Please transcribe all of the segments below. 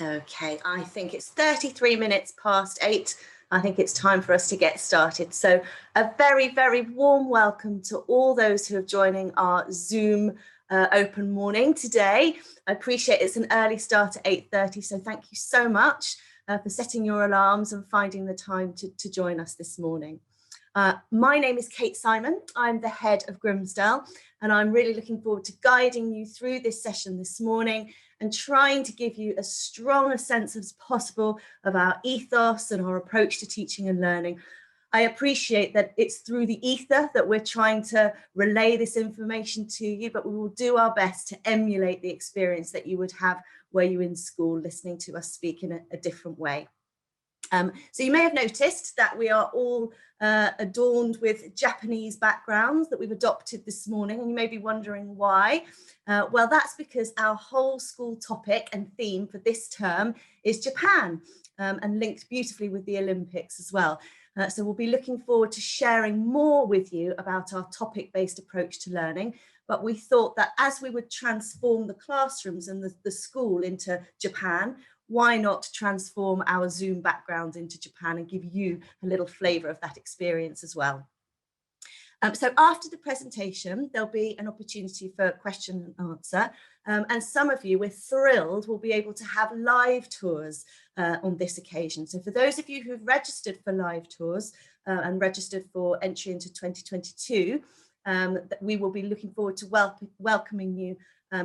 Okay, I think it's 33 minutes past 8. I think it's time for us to get started. So a very, very warm welcome to all those who are joining our Zoom open morning today. I appreciate it's an early start at 8:30, so thank you so much for setting your alarms and finding the time to join us this morning. My name is Kate Simon. I'm the head of Grimsdell, and I'm really looking forward to guiding you through this session this morning and trying to give you as strong a sense as possible of our ethos and our approach to teaching and learning. I appreciate that it's through the ether that we're trying to relay this information to you, but we will do our best to emulate the experience that you would have were you in school listening to us speak in a different way. So you may have noticed that we are all adorned with Japanese backgrounds that we've adopted this morning, and you may be wondering why. Well, that's because our whole school topic and theme for this term is Japan, and linked beautifully with the Olympics as well. So we'll be looking forward to sharing more with you about our topic-based approach to learning. But we thought that as we would transform the classrooms and the school into Japan, why not transform our Zoom background into Japan and give you a little flavour of that experience as well. So after the presentation, there'll be an opportunity for question and answer. And some of you, we're thrilled, will be able to have live tours on this occasion. So for those of you who've registered for live tours and registered for entry into 2022, we will be looking forward to welcoming you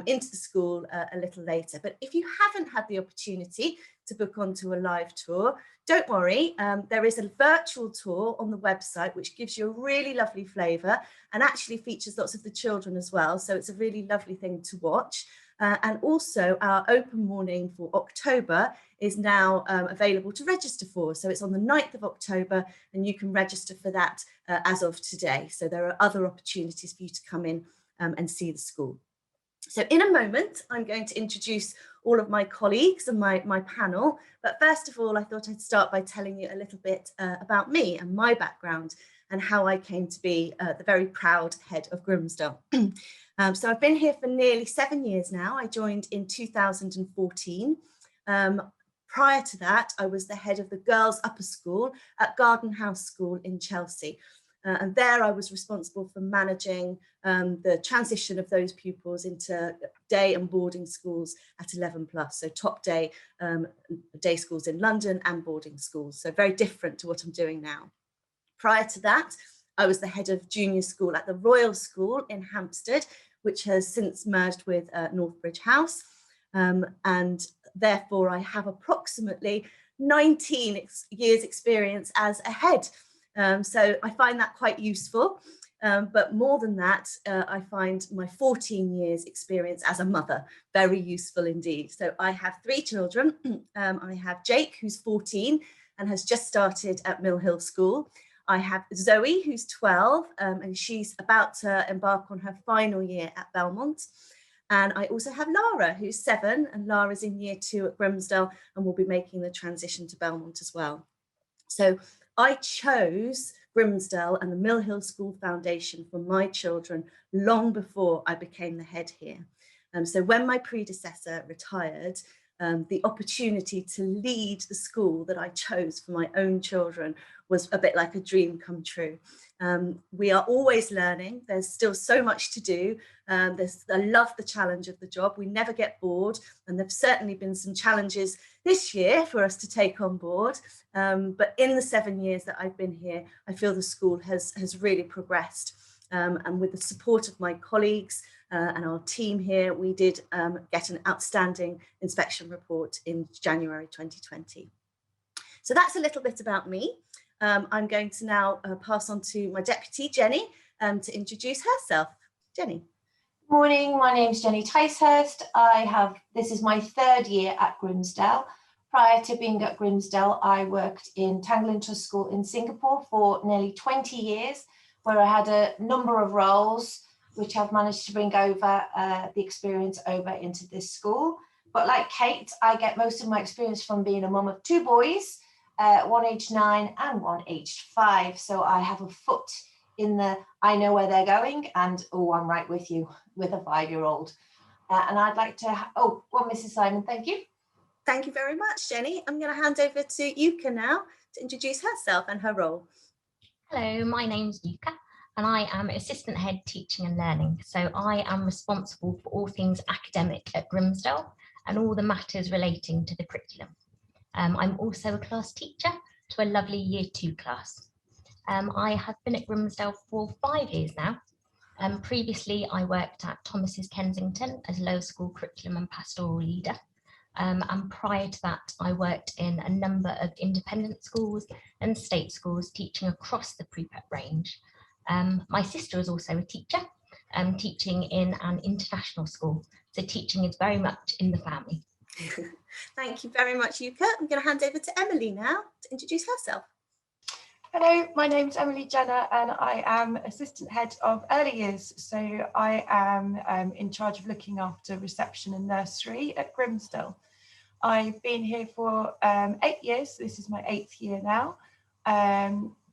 into the school a little later. But if you haven't had the opportunity to book onto a live tour, don't worry, there is a virtual tour on the website which gives you a really lovely flavour and actually features lots of the children as well, so it's a really lovely thing to watch. And also our open morning for October is now available to register for, so it's on the 9th of October and you can register for that as of today. So there are other opportunities for you to come in and see the school. So in a moment, I'm going to introduce all of my colleagues and my panel. But first of all, I thought I'd start by telling you a little bit about me and my background and how I came to be the very proud head of Grimsdell. So I've been here for nearly 7 years now. I joined in 2014. Prior to that, I was the head of the girls' upper school at Garden House School in Chelsea. And there I was responsible for managing the transition of those pupils into day and boarding schools at 11+, so top day schools in London and boarding schools, so very different to what I'm doing now. Prior to that, I was the head of junior school at the Royal School in Hampstead, which has since merged with Northbridge House, and therefore I have approximately 19 years experience as a head. So I find that quite useful, but more than that, I find my 14 years experience as a mother very useful indeed. So I have 3 children. I have Jake, who's 14 and has just started at Mill Hill School. I have Zoe, who's 12, and she's about to embark on her final year at Belmont. And I also have Lara, who's 7, and Lara's in year 2 at Grimsdell and will be making the transition to Belmont as well. So I chose Grimsdell and the Mill Hill School Foundation for my children long before I became the head here. So when my predecessor retired, the opportunity to lead the school that I chose for my own children was a bit like a dream come true. We are always learning. There's still so much to do. I love the challenge of the job. We never get bored, and there've certainly been some challenges this year for us to take on board. But in the 7 years that I've been here, I feel the school has really progressed. And with the support of my colleagues and our team here, we did get an outstanding inspection report in January 2020. So that's a little bit about me. I'm going to now pass on to my deputy, Jenny, to introduce herself. Jenny. Morning, my name's Jenny Ticehurst. This is my 3rd year at Grimsdell. Prior to being at Grimsdell, I worked in Tanglin Trust School in Singapore for nearly 20 years, where I had a number of roles, which I've managed to bring over the experience over into this school. But like Kate, I get most of my experience from being a mum of 2 boys, one aged 9 and one aged 5. So I have a foot in the, I know where they're going, and oh, I'm right with you with a 5-year-old. And I'd like to, Mrs. Simon, thank you. Thank you very much, Jenny. I'm going to hand over to Yuka now to introduce herself and her role. Hello, my name's Yuka and I am Assistant Head Teaching and Learning. So I am responsible for all things academic at Grimsdell and all the matters relating to the curriculum. I'm also a class teacher to a lovely Year 2 class. I have been at Grimsdell for 5 years now. Previously, I worked at Thomas's Kensington as lower school curriculum and pastoral leader. And prior to that, I worked in a number of independent schools and state schools teaching across the pre-prep range. My sister is also a teacher, teaching in an international school. So teaching is very much in the family. Thank you very much, Yuka. I'm going to hand over to Emily now to introduce herself. Hello, my name's Emily Jenner and I am Assistant Head of Early Years. So I am in charge of looking after reception and nursery at Grimsdell. I've been here for 8 years. This is my 8th year now.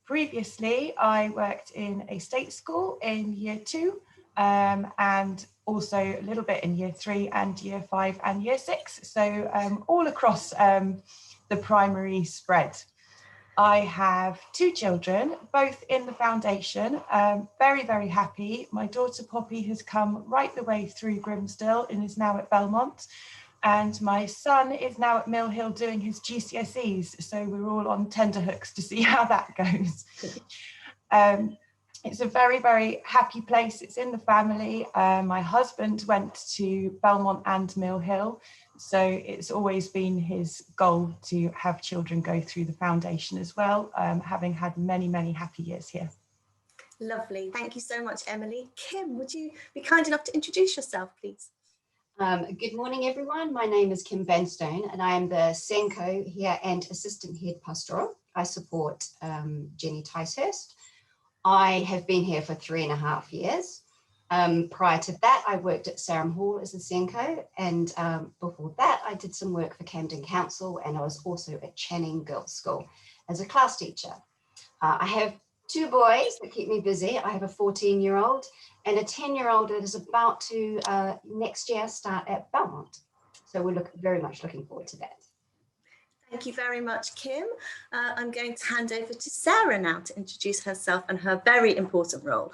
Previously, I worked in a state school in Year 2 and also a little bit in Year 3 and Year 5 and Year 6. So all across the primary spread. I have 2 children, both in the foundation. Very, very happy. My daughter Poppy has come right the way through Grimsdell and is now at Belmont. And my son is now at Mill Hill doing his GCSEs. So we're all on tenterhooks to see how that goes. It's a very, very happy place. It's in the family. My husband went to Belmont and Mill Hill. So it's always been his goal to have children go through the foundation as well, having had many, many happy years here. Lovely. Thank you so much, Emily. Kim, would you be kind enough to introduce yourself, please? Good morning, everyone. My name is Kim Vanstone and I am the Senko here and Assistant Head Pastoral. I support Jenny Ticehurst. I have been here for 3.5 years. Prior to that, I worked at Sarum Hall as a Senko, and before that, I did some work for Camden Council, and I was also at Channing Girls School as a class teacher. I have 2 boys that keep me busy. I have a 14-year-old and a 10-year-old that is about to next year start at Belmont. So we're very much looking forward to that. Thank you very much, Kim. I'm going to hand over to Sarah now to introduce herself and her very important role.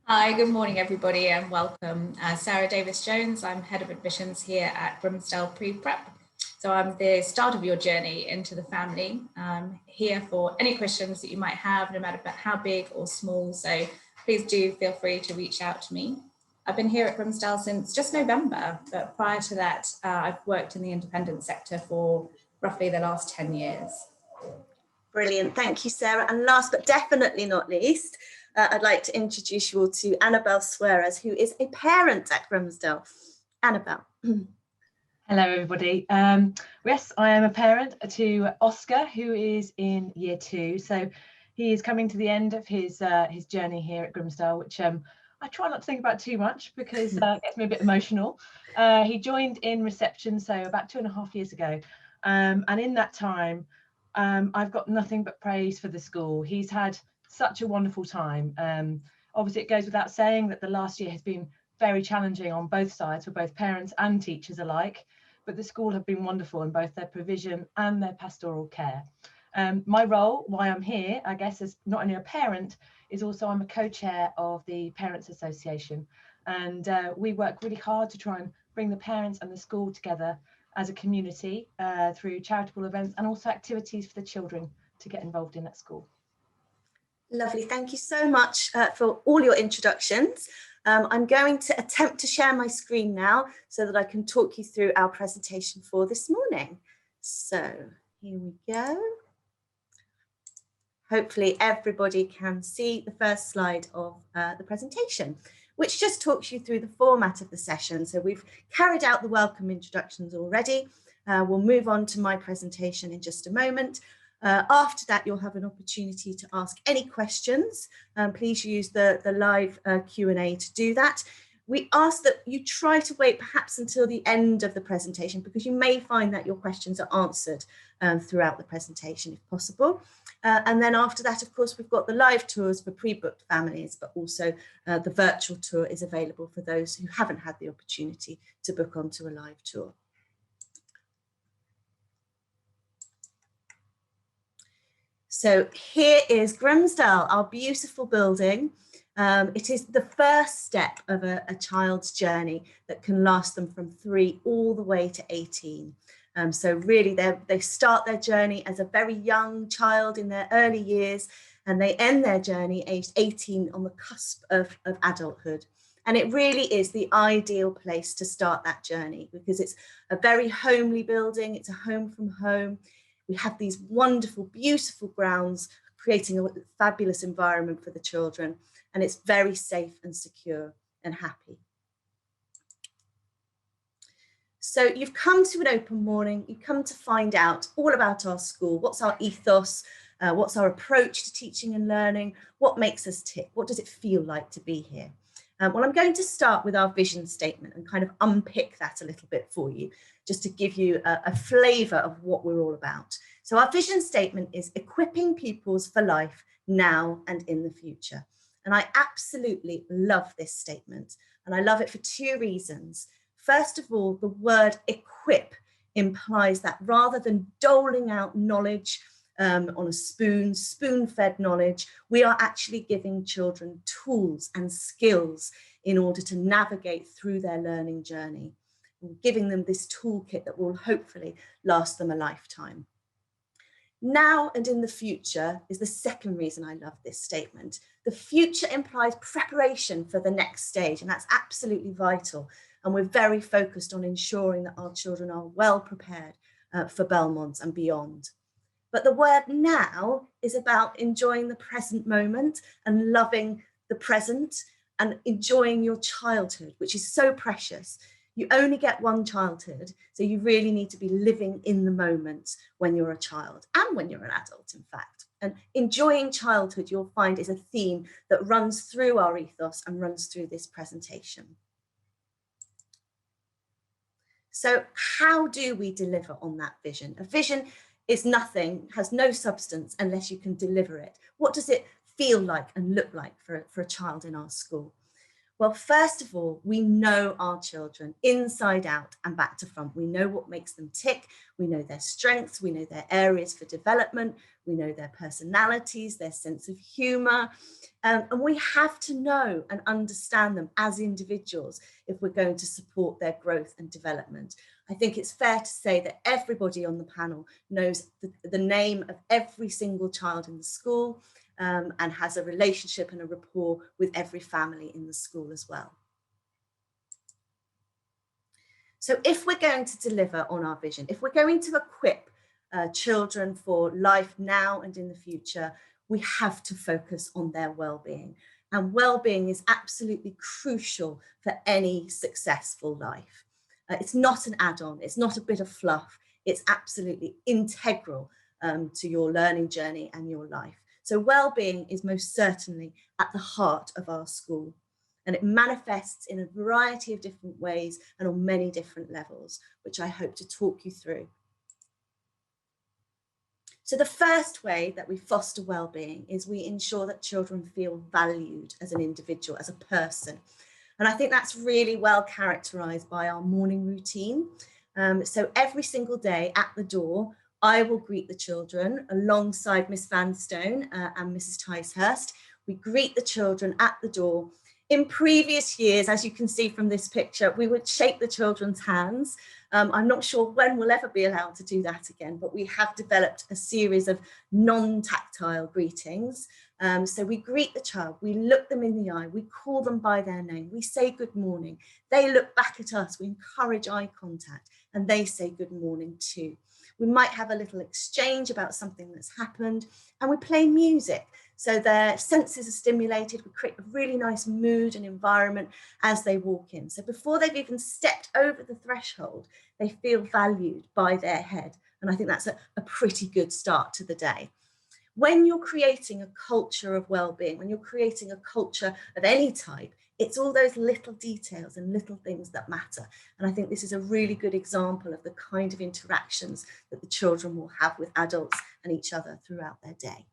Hi, good morning, everybody, and welcome. Sarah Davis-Jones. I'm Head of Admissions here at Grimsdell Pre-Prep. So I'm the start of your journey into the family. I'm here for any questions that you might have, no matter how big or small. So please do feel free to reach out to me. I've been here at Grimsdell since just November, but prior to that, I've worked in the independent sector for roughly the last 10 years. Brilliant. Thank you, Sarah. And last but definitely not least, I'd like to introduce you all to Annabelle Suarez, who is a parent at Grimsdell. Annabelle. Hello, everybody. Yes, I am a parent to Oscar, who is in Year 2. So he is coming to the end of his journey here at Grimsdell, which I try not to think about too much because it gets me a bit emotional. He joined in reception, so about 2.5 years ago. And in that time, I've got nothing but praise for the school. He's had such a wonderful time. Obviously, it goes without saying that the last year has been very challenging on both sides for both parents and teachers alike, but the school have been wonderful in both their provision and their pastoral care. My role, why I'm here, I guess, as not only a parent, is also I'm a co-chair of the Parents Association, and we work really hard to try and bring the parents and the school together as a community through charitable events and also activities for the children to get involved in at school. Lovely. Thank you so much for all your introductions. I'm going to attempt to share my screen now so that I can talk you through our presentation for this morning. So here we go. Hopefully everybody can see the first slide of the presentation, which just talks you through the format of the session. So we've carried out the welcome introductions already. We'll move on to my presentation in just a moment. After that, you'll have an opportunity to ask any questions. Please use the live Q&A to do that. We ask that you try to wait perhaps until the end of the presentation because you may find that your questions are answered throughout the presentation if possible. And then after that, of course, we've got the live tours for pre-booked families, but also the virtual tour is available for those who haven't had the opportunity to book onto a live tour. So here is Grimsdell, our beautiful building. It is the first step of a child's journey that can last them from 3 all the way to 18. So really they start their journey as a very young child in their early years, and they end their journey aged 18 on the cusp of adulthood. And it really is the ideal place to start that journey because it's a very homely building. It's a home from home. We have these wonderful, beautiful grounds, creating a fabulous environment for the children. And it's very safe and secure and happy. So you've come to an open morning, you've come to find out all about our school, what's our ethos, what's our approach to teaching and learning, what makes us tick, what does it feel like to be here? Well, I'm going to start with our vision statement and kind of unpick that a little bit for you, just to give you a flavour of what we're all about. So our vision statement is equipping pupils for life now and in the future. And I absolutely love this statement. And I love it for 2 reasons. First of all, the word equip implies that rather than doling out knowledge on a spoon-fed knowledge, we are actually giving children tools and skills in order to navigate through their learning journey, giving them this toolkit that will hopefully last them a lifetime. Now and in the future is the second reason I love this statement. The future implies preparation for the next stage, and that's absolutely vital. And we're very focused on ensuring that our children are well prepared for Belmont and beyond. But the word now is about enjoying the present moment and loving the present and enjoying your childhood, which is so precious. You only get one childhood, so you really need to be living in the moment when you're a child and when you're an adult, in fact. And enjoying childhood, you'll find, is a theme that runs through our ethos and runs through this presentation. So how do we deliver on that vision? A vision is nothing, has no substance unless you can deliver it. What does it feel like and look like for a child in our school? Well, first of all, we know our children inside out and back to front. We know what makes them tick. We know their strengths. We know their areas for development. We know their personalities, their sense of humour. And we have to know and understand them as individuals if we're going to support their growth and development. I think it's fair to say that everybody on the panel knows the name of every single child in the school, and has a relationship and a rapport with every family in the school as well. So if we're going to deliver on our vision, if we're going to equip children for life now and in the future, we have to focus on their well-being. And well-being is absolutely crucial for any successful life. It's not an add-on, it's not a bit of fluff, it's absolutely integral to your learning journey and your life. So well-being is most certainly at the heart of our school, and it manifests in a variety of different ways and on many different levels, which I hope to talk you through. So the first way that we foster well-being is we ensure that children feel valued as an individual, as a person. And I think that's really well characterised by our morning routine. So every single day at the door, I will greet the children alongside Miss Vanstone and Mrs. Ticehurst. We greet the children at the door. In previous years, as you can see from this picture, we would shake the children's hands. I'm not sure when we'll ever be allowed to do that again, but we have developed a series of non-tactile greetings. So we greet the child, we look them in the eye, we call them by their name, we say good morning. They look back at us, we encourage eye contact, and they say good morning too. We might have a little exchange about something that's happened, and we play music. So their senses are stimulated. We create a really nice mood and environment as they walk in. So before they've even stepped over the threshold, they feel valued by their head. And I think that's a pretty good start to the day. When you're creating a culture of well-being, when you're creating a culture of any type, it's all those little details and little things that matter. And I think this is a really good example of the kind of interactions that the children will have with adults and each other throughout their day.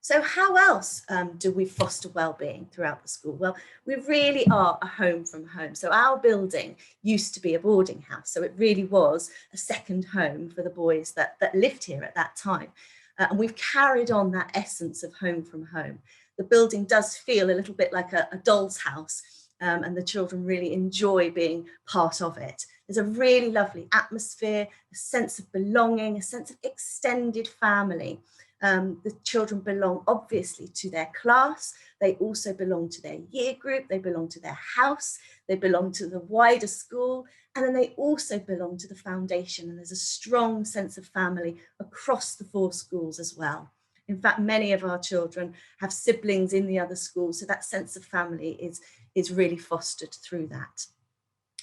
So how else do we foster well-being throughout the school? Well, we really are a home from home. So our building used to be a boarding house. So it really was a second home for the boys that lived here at that time. And we've carried on that essence of home from home. The building does feel a little bit like a doll's house, and the children really enjoy being part of it. There's a really lovely atmosphere, a sense of belonging, a sense of extended family. The children belong obviously to their class, they also belong to their year group, they belong to their house, they belong to the wider school, and then they also belong to the foundation, and there's a strong sense of family across the 4 schools as well. In fact, many of our children have siblings in the other schools, so that sense of family is really fostered through that.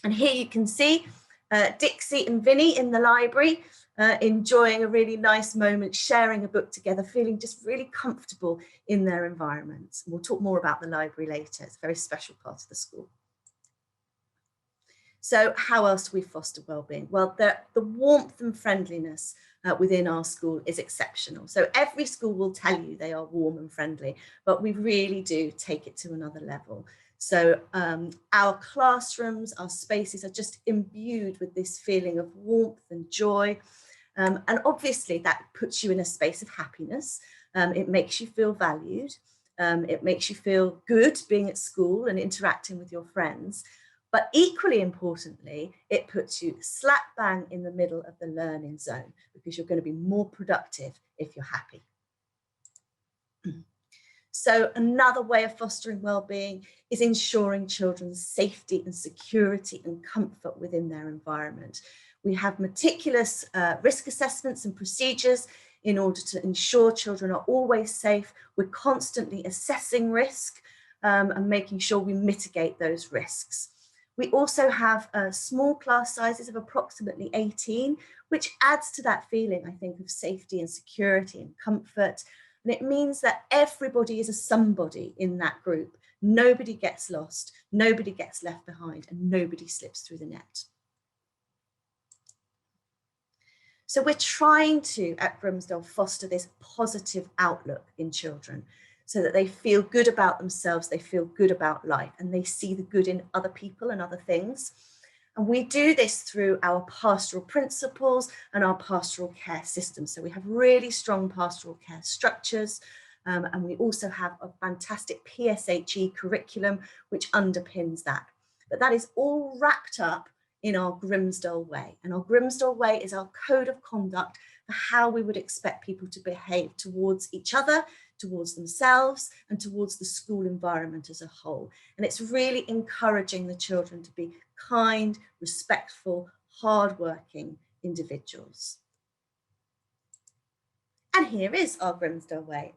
And here you can see Dixie and Vinny in the library, enjoying a really nice moment, sharing a book together, feeling just really comfortable in their environment. We'll talk more about the library later. It's a very special part of the school. So how else do we foster well-being? Well, the warmth and friendliness within our school is exceptional. So every school will tell you they are warm and friendly, but we really do take it to another level. So our classrooms, our spaces are just imbued with this feeling of warmth and joy. And obviously that puts you in a space of happiness. It makes you feel valued. It makes you feel good being at school and interacting with your friends. But equally importantly, it puts you slap bang in the middle of the learning zone, because you're going to be more productive if you're happy. So another way of fostering well-being is ensuring children's safety and security and comfort within their environment. We have meticulous risk assessments and procedures in order to ensure children are always safe. We're constantly assessing risk and making sure we mitigate those risks. We also have small class sizes of approximately 18, which adds to that feeling, I think, of safety and security and comfort. And it means that everybody is a somebody in that group. Nobody gets lost, nobody gets left behind, and nobody slips through the net. So we're trying to, at Grimsdell, foster this positive outlook in children so that they feel good about themselves, they feel good about life, and they see the good in other people and other things. And we do this through our pastoral principles and our pastoral care system. So we have really strong pastoral care structures, and we also have a fantastic PSHE curriculum which underpins that. But that is all wrapped up in our Grimsdell way. And our Grimsdell way is our code of conduct for how we would expect people to behave towards each other, towards themselves, and towards the school environment as a whole. And it's really encouraging the children to be kind, respectful, hardworking individuals. And here is our Grimsdell way.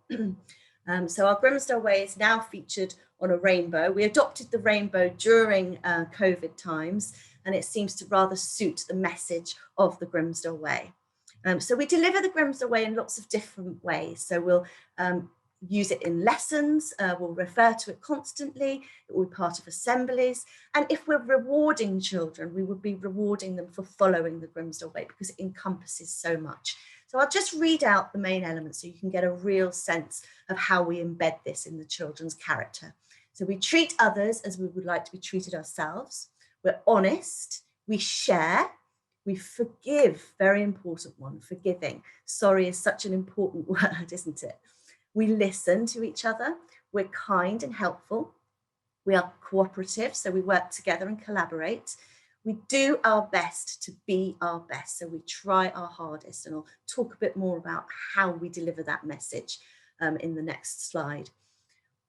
So our Grimsdell way is now featured on a rainbow. We adopted the rainbow during COVID times, and it seems to rather suit the message of the Grimsdell way. So we deliver the Grimsdell way in lots of different ways. So we'll use it in lessons, we'll refer to it constantly, it will be part of assemblies. And if we're rewarding children, we would be rewarding them for following the Grimsdell way because it encompasses so much. So I'll just read out the main elements so you can get a real sense of how we embed this in the children's character. So we treat others as we would like to be treated ourselves. We're honest, we share, we forgive, very important one, forgiving. Sorry is such an important word, isn't it? We listen to each other, we're kind and helpful, we are cooperative, so we work together and collaborate. We do our best to be our best, so we try our hardest, and I'll talk a bit more about how we deliver that message in the next slide.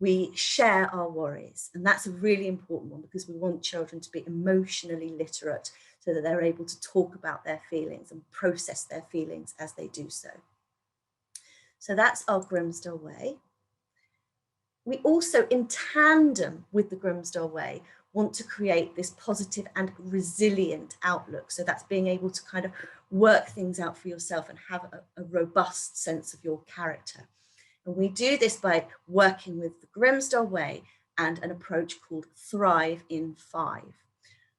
We share our worries, and that's a really important one because we want children to be emotionally literate so that they're able to talk about their feelings and process their feelings as they do so. So that's our Grimsdell way. We also, in tandem with the Grimsdell way, want to create this positive and resilient outlook. So that's being able to kind of work things out for yourself and have a robust sense of your character. And we do this by working with the Grimsdell way and an approach called Thrive in 5.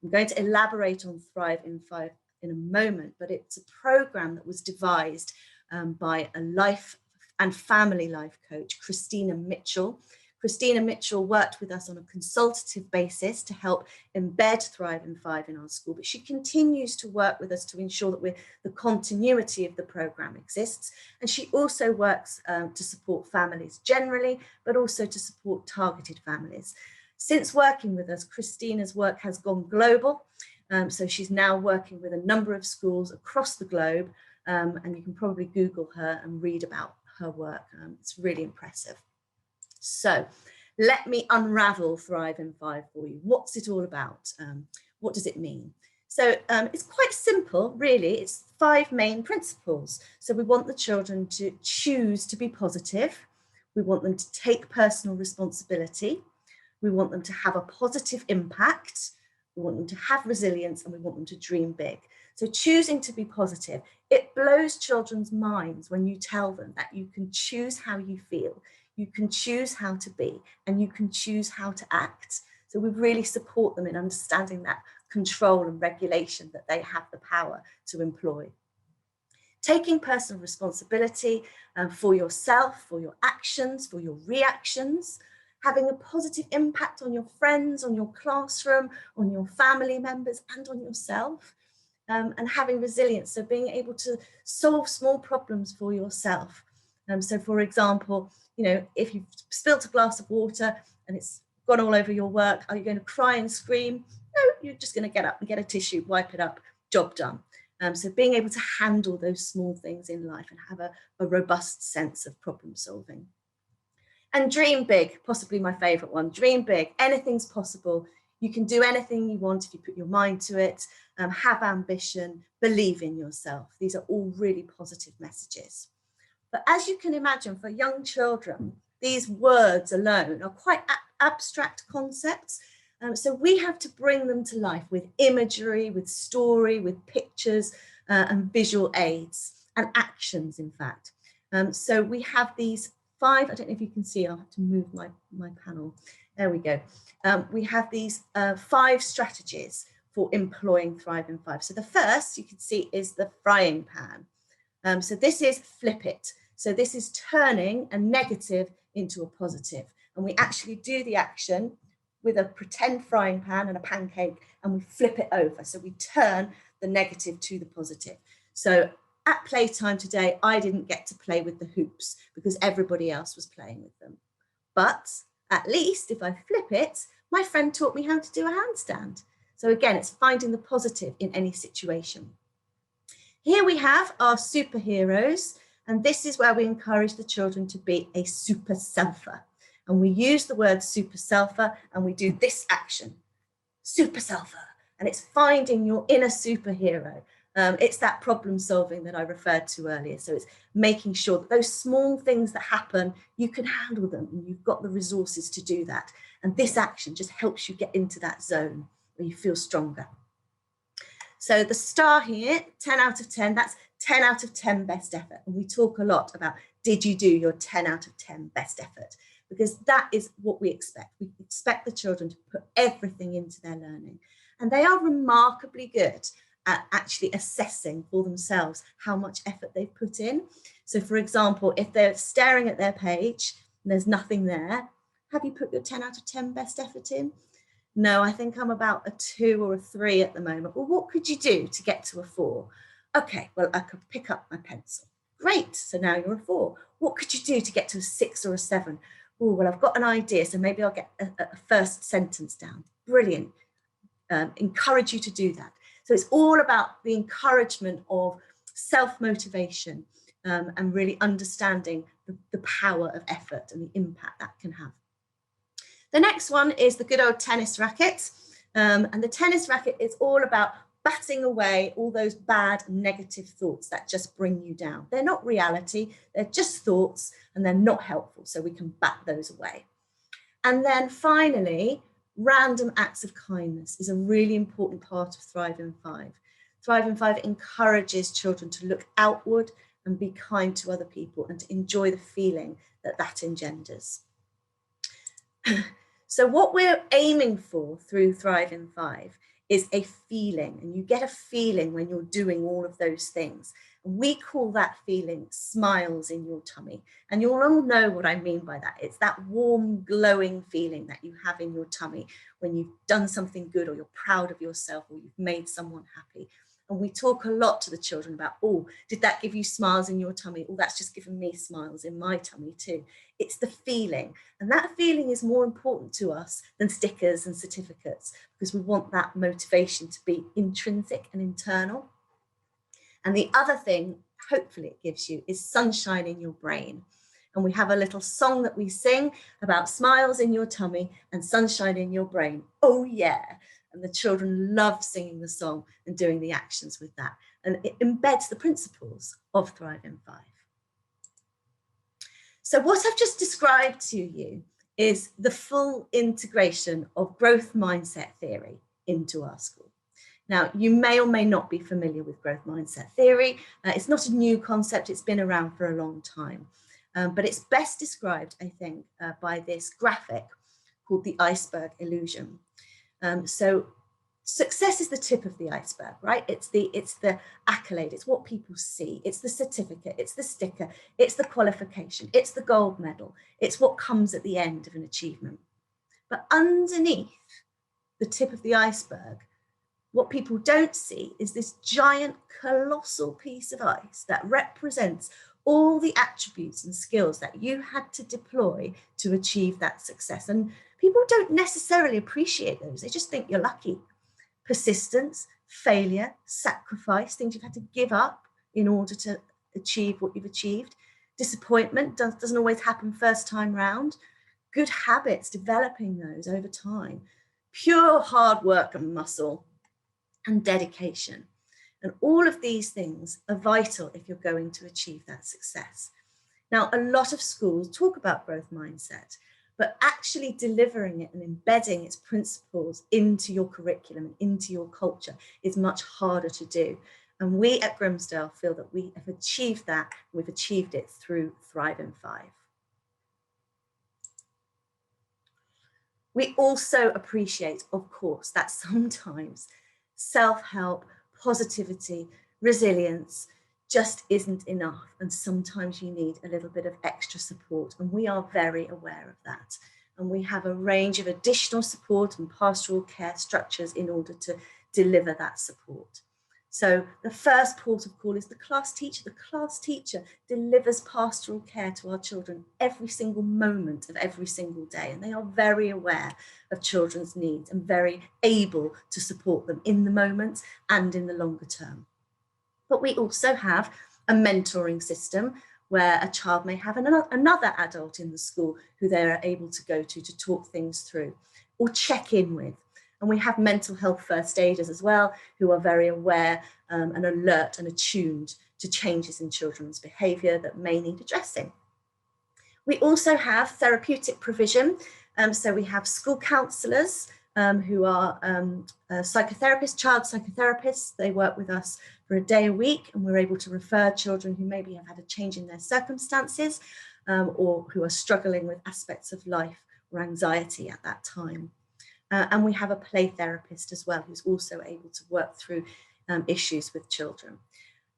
I'm going to elaborate on Thrive in 5 in a moment, but it's a program that was devised by a life and family life coach, Christina Mitchell. Christina Mitchell worked with us on a consultative basis to help embed Thrive in 5 in our school, but she continues to work with us to ensure that the continuity of the programme exists. And she also works to support families generally, but also to support targeted families. Since working with us, Christina's work has gone global. So she's now working with a number of schools across the globe, and you can probably Google her and read about her work. It's really impressive. So let me unravel Thrive in 5 for you. What's it all about? What does it mean? So it's quite simple, really. It's 5 main principles. So we want the children to choose to be positive. We want them to take personal responsibility. We want them to have a positive impact. We want them to have resilience, and we want them to dream big. So choosing to be positive, it blows children's minds when you tell them that you can choose how you feel. You can choose how to be, and you can choose how to act. So we really support them in understanding that control and regulation that they have the power to employ. Taking personal responsibility for yourself, for your actions, for your reactions, having a positive impact on your friends, on your classroom, on your family members, and on yourself, and having resilience. So being able to solve small problems for yourself. So for example, you know, if you've spilt a glass of water and it's gone all over your work, are you going to cry and scream? No, you're just going to get up and get a tissue, wipe it up, job done. So being able to handle those small things in life and have a robust sense of problem solving. And dream big, possibly my favorite one. Dream big, anything's possible. You can do anything you want if you put your mind to it. Have ambition, believe in yourself. These are all really positive messages. But as you can imagine, for young children, these words alone are quite abstract concepts. So we have to bring them to life with imagery, with story, with pictures and visual aids and actions, in fact. So we have these 5, I don't know if you can see, I'll have to move my panel. There we go. We have these 5 strategies for employing Thrive in 5. So the first you can see is the frying pan. So this is flip it. So this is turning a negative into a positive. And we actually do the action with a pretend frying pan and a pancake, and we flip it over. So we turn the negative to the positive. So at playtime today, I didn't get to play with the hoops because everybody else was playing with them. But at least if I flip it, my friend taught me how to do a handstand. So again, it's finding the positive in any situation. Here we have our superheroes. And this is where we encourage the children to be a super selfer. And we use the word super selfer and we do this action, super selfer. And it's finding your inner superhero. It's that problem solving that I referred to earlier. So it's making sure that those small things that happen, you can handle them and you've got the resources to do that. And this action just helps you get into that zone where you feel stronger. So the star here, 10 out of 10, that's 10 out of 10 best effort. And we talk a lot about, did you do your 10 out of 10 best effort? Because that is what we expect. We expect the children to put everything into their learning. And they are remarkably good at actually assessing for themselves how much effort they've put in. So for example, if they're staring at their page and there's nothing there, have you put your 10 out of 10 best effort in? No, I think I'm about a 2 or a 3 at the moment. Well, what could you do to get to a 4? Okay, well, I could pick up my pencil. Great, so now you're a 4. What could you do to get to a 6 or a 7? Oh, well, I've got an idea, so maybe I'll get a first sentence down. Brilliant. Encourage you to do that. So it's all about the encouragement of self-motivation and really understanding the power of effort and the impact that can have. The next one is the good old tennis racket. And the tennis racket is all about batting away all those bad negative thoughts that just bring you down. They're not reality, they're just thoughts and they're not helpful. So we can bat those away. And then finally, random acts of kindness is a really important part of Thrive in 5. Thrive in 5 encourages children to look outward and be kind to other people and to enjoy the feeling that that engenders. So what we're aiming for through Thrive in 5 is a feeling, and you get a feeling when you're doing all of those things. We call that feeling smiles in your tummy. And you'll all know what I mean by that. It's that warm, glowing feeling that you have in your tummy when you've done something good, or you're proud of yourself, or you've made someone happy. And we talk a lot to the children about, oh, did that give you smiles in your tummy? Oh, that's just given me smiles in my tummy too. It's the feeling. And that feeling is more important to us than stickers and certificates, because we want that motivation to be intrinsic and internal. And the other thing, hopefully it gives you, is sunshine in your brain. And we have a little song that we sing about smiles in your tummy and sunshine in your brain. Oh yeah. And the children love singing the song and doing the actions with that. And it embeds the principles of Thrive in 5. So what I've just described to you is the full integration of growth mindset theory into our school. Now, you may or may not be familiar with growth mindset theory. It's not a new concept, it's been around for a long time. But it's best described, I think, by this graphic called the iceberg illusion. So success is the tip of the iceberg, right? It's the accolade, it's what people see, it's the certificate, it's the sticker, it's the qualification, it's the gold medal, it's what comes at the end of an achievement. But underneath the tip of the iceberg, what people don't see is this giant, colossal piece of ice that represents all the attributes and skills that you had to deploy to achieve that success. And people don't necessarily appreciate those. They just think you're lucky. Persistence, failure, sacrifice, things you've had to give up in order to achieve what you've achieved. Disappointment doesn't always happen first time round. Good habits, developing those over time. Pure hard work and muscle and dedication. And all of these things are vital if you're going to achieve that success. Now, a lot of schools talk about growth mindset, but actually delivering it and embedding its principles into your curriculum and into your culture is much harder to do. And we at Grimsdell feel that we have achieved that. We've achieved it through Thrive in 5. We also appreciate, of course, that sometimes self-help, positivity, resilience just isn't enough. And sometimes you need a little bit of extra support. And we are very aware of that. And we have a range of additional support and pastoral care structures in order to deliver that support. So the first port of call is the class teacher. The class teacher delivers pastoral care to our children every single moment of every single day. And they are very aware of children's needs and very able to support them in the moment and in the longer term. But we also have a mentoring system where a child may have another adult in the school who they are able to go to talk things through or check in with. And we have mental health first aiders as well, who are very aware and alert and attuned to changes in children's behaviour that may need addressing. We also have therapeutic provision. So we have school counsellors who are psychotherapists, child psychotherapists. They work with us for a day a week, and we're able to refer children who maybe have had a change in their circumstances or who are struggling with aspects of life or anxiety at that time. And we have a play therapist as well, who's also able to work through issues with children.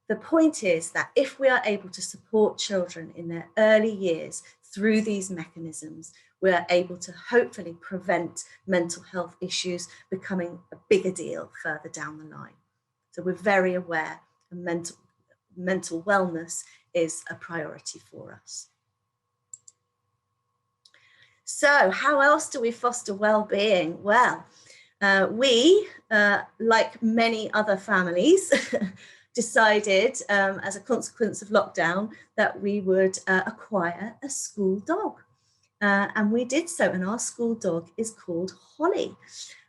The point is that if we are able to support children in their early years through these mechanisms, we are able to hopefully prevent mental health issues becoming a bigger deal further down the line. So we're very aware that mental wellness is a priority for us. So how else do we foster well-being? Well, we, like many other families, decided as a consequence of lockdown that we would acquire a school dog. And we did so, and our school dog is called Holly.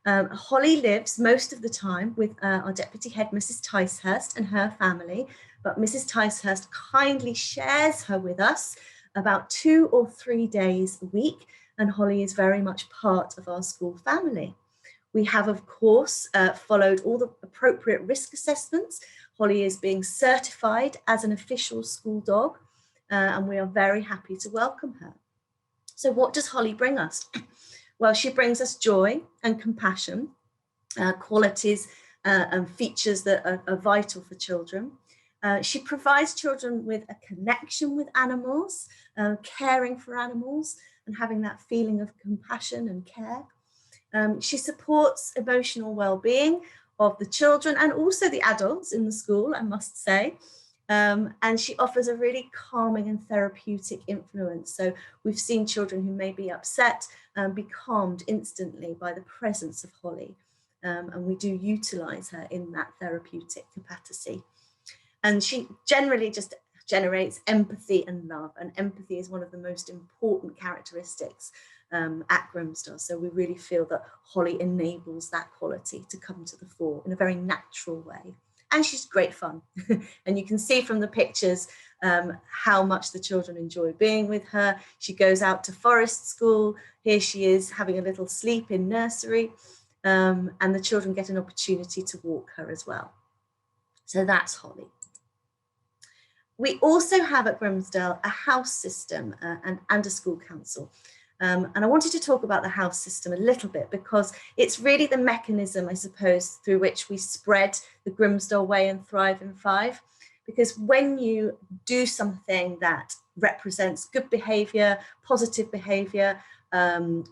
Holly lives most of the time with our deputy head, Mrs. Ticehurst, and her family, but Mrs. Ticehurst kindly shares her with us about 2 or 3 days a week, and Holly is very much part of our school family. We have, of course, followed all the appropriate risk assessments. Holly is being certified as an official school dog, and we are very happy to welcome her. So what does Holly bring us? Well, she brings us joy and compassion. qualities and features that are vital for children. She provides children with a connection with animals, caring for animals and having that feeling of compassion and care. She supports emotional well-being of the children and also the adults in the school, I must say. And she offers a really calming and therapeutic influence. So we've seen children who may be upset be calmed instantly by the presence of Holly. And we do utilise her in that therapeutic capacity. And she generally just generates empathy and love. And empathy is one of the most important characteristics at Grimsdell. So we really feel that Holly enables that quality to come to the fore in a very natural way. And she's great fun. And you can see from the pictures how much the children enjoy being with her. She goes out to forest school. Here she is having a little sleep in nursery. And the children get an opportunity to walk her as well. So that's Holly. We also have at Grimsdell a house system and a school council. And I wanted to talk about the house system a little bit because it's really the mechanism, I suppose, through which we spread the Grimsdell way and Thrive in 5. Because when you do something that represents good behaviour, positive behaviour,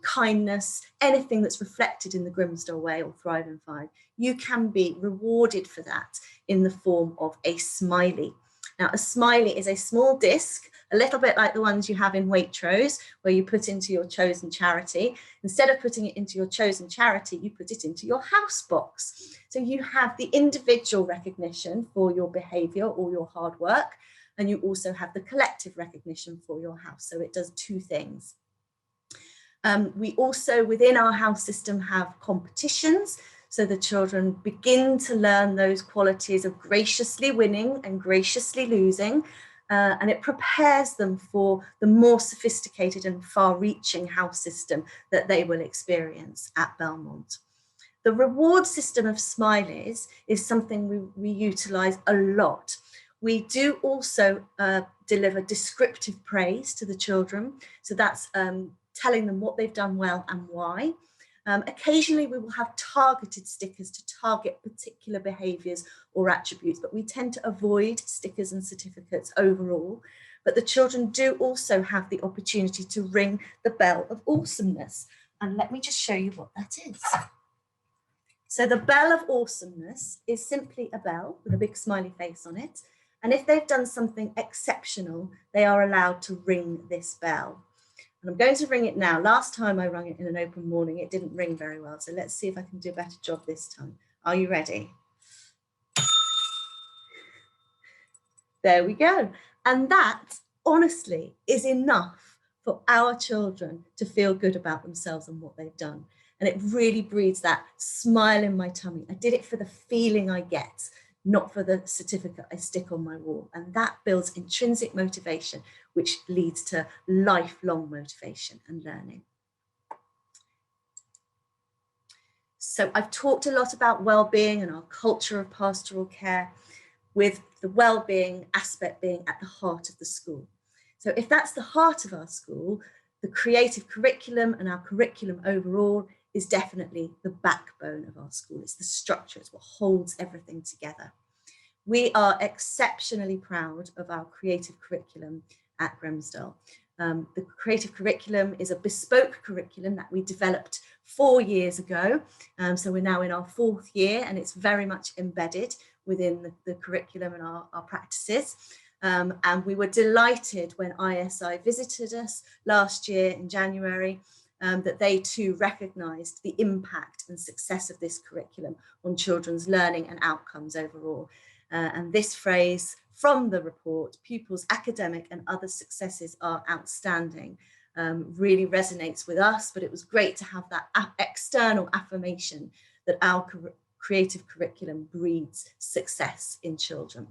kindness, anything that's reflected in the Grimsdell way or Thrive in 5, you can be rewarded for that in the form of a smiley. Now, a smiley is a small disc, a little bit like the ones you have in Waitrose, where you put into your chosen charity. Instead of putting it into your chosen charity, you put it into your house box. So you have the individual recognition for your behaviour or your hard work, and you also have the collective recognition for your house. So it does two things. We also, within our house system, have competitions. So the children begin to learn those qualities of graciously winning and graciously losing, and it prepares them for the more sophisticated and far-reaching house system that they will experience at Belmont. The reward system of Smileys is something we utilise a lot. We do also deliver descriptive praise to the children. So that's telling them what they've done well and why. Occasionally we will have targeted stickers to target particular behaviours or attributes, but we tend to avoid stickers and certificates overall. But the children do also have the opportunity to ring the bell of awesomeness. And let me just show you what that is. So the bell of awesomeness is simply a bell with a big smiley face on it. And if they've done something exceptional, they are allowed to ring this bell. And I'm going to ring it now. Last time I rang it in an open morning, it didn't ring very well. So let's see if I can do a better job this time. Are you ready? There we go. And that, honestly, is enough for our children to feel good about themselves and what they've done. And it really breeds that smile in my tummy. I did it for the feeling I get, not for the certificate I stick on my wall. And that builds intrinsic motivation, which leads to lifelong motivation and learning. So I've talked a lot about well-being and our culture of pastoral care, with the well-being aspect being at the heart of the school. So if that's the heart of our school, the creative curriculum and our curriculum overall is definitely the backbone of our school. It's the structure, it's what holds everything together. We are exceptionally proud of our creative curriculum at Grimsdell. The creative curriculum is a bespoke curriculum that we developed 4 years ago. So we're now in our 4th year and it's very much embedded within the curriculum and our practices. And we were delighted when ISI visited us last year in January that they too recognised the impact and success of this curriculum on children's learning and outcomes overall. And this phrase from the report, pupils' academic and other successes are outstanding, really resonates with us, but it was great to have that external affirmation that our creative curriculum breeds success in children.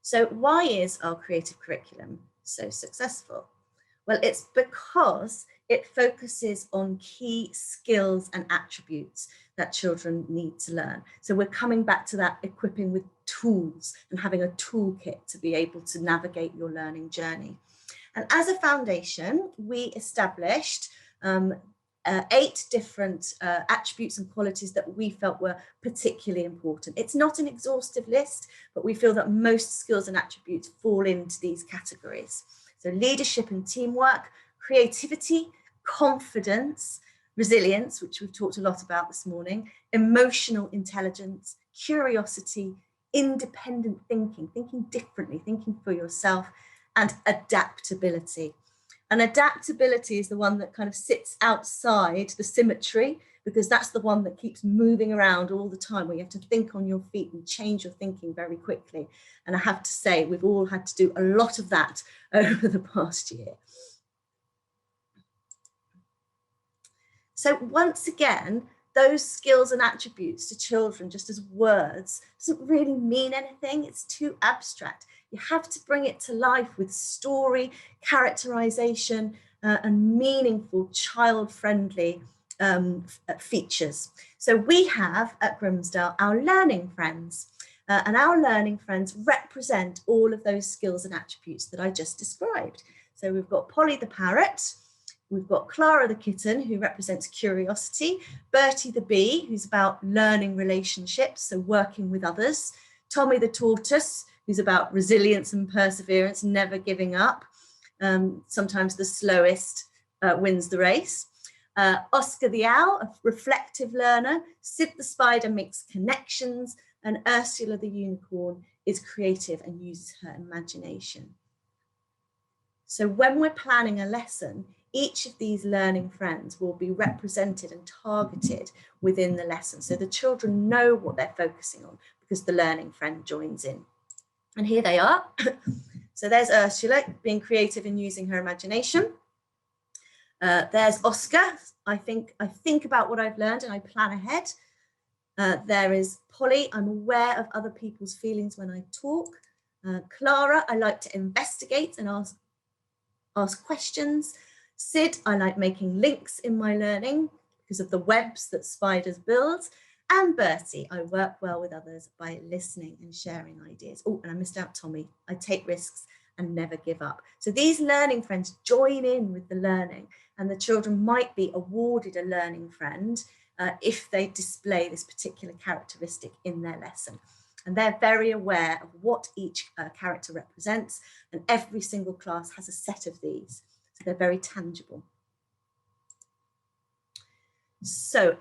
So why is our creative curriculum so successful? Well, it's because it focuses on key skills and attributes that children need to learn. So we're coming back to that equipping with tools and having a toolkit to be able to navigate your learning journey. And as a foundation, we established 8 different attributes and qualities that we felt were particularly important. It's not an exhaustive list, but we feel that most skills and attributes fall into these categories. So leadership and teamwork, creativity, confidence, resilience, which we've talked a lot about this morning, emotional intelligence, curiosity, independent thinking, thinking differently, thinking for yourself, and adaptability. And adaptability is the one that kind of sits outside the symmetry, because that's the one that keeps moving around all the time, where you have to think on your feet and change your thinking very quickly. And I have to say, we've all had to do a lot of that over the past year. So once again, those skills and attributes to children, just as words, doesn't really mean anything. It's too abstract. You have to bring it to life with story, characterization, and meaningful child-friendly features. So we have at Grimsdell our learning friends, and our learning friends represent all of those skills and attributes that I just described. So we've got Polly the parrot, we've got Clara the kitten, who represents curiosity, Bertie the bee, who's about learning relationships, so working with others, Tommy the tortoise, who's about resilience and perseverance, never giving up. Sometimes the slowest wins the race. Oscar the owl, a reflective learner, Sid the spider makes connections, and Ursula the unicorn is creative and uses her imagination. So when we're planning a lesson, each of these learning friends will be represented and targeted within the lesson, so the children know what they're focusing on because the learning friend joins in. And here they are. So there's Ursula being creative and using her imagination. There's Oscar. I think about what I've learned and I plan ahead. There is Polly. I'm aware of other people's feelings when I talk. Clara, I like to investigate and ask questions. Sid, I like making links in my learning because of the webs that spiders build. And Bertie, I work well with others by listening and sharing ideas. Oh, and I missed out Tommy. I take risks and never give up. So these learning friends join in with the learning, and the children might be awarded a learning friend if they display this particular characteristic in their lesson. And they're very aware of what each character represents, and every single class has a set of these. So they're very tangible. So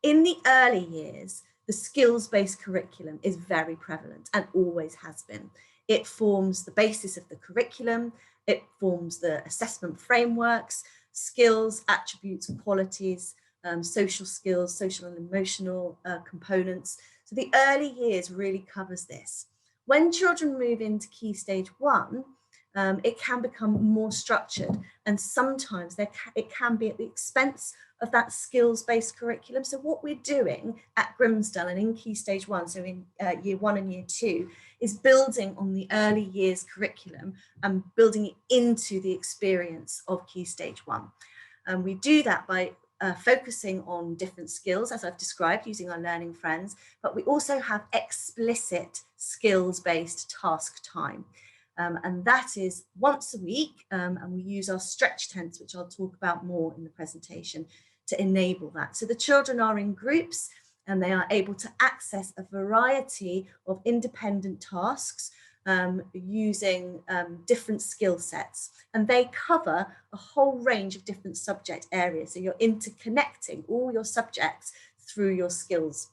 in the early years, the skills-based curriculum is very prevalent and always has been. It forms the basis of the curriculum, it forms the assessment frameworks, skills, attributes, qualities, social skills, social and emotional components. So the early years really covers this. When children move into Key Stage 1, it can become more structured, and sometimes it can be at the expense of that skills-based curriculum. So what we're doing at Grimsdell and in Key Stage 1, so in Year 1 and Year 2, is building on the early years curriculum and building it into the experience of Key Stage 1. And we do that by focusing on different skills, as I've described, using our learning friends, but we also have explicit skills-based task time. And that is once a week, and we use our stretch tents, which I'll talk about more in the presentation, to enable that. So the children are in groups and they are able to access a variety of independent tasks using different skill sets, and they cover a whole range of different subject areas. So you're interconnecting all your subjects through your skills.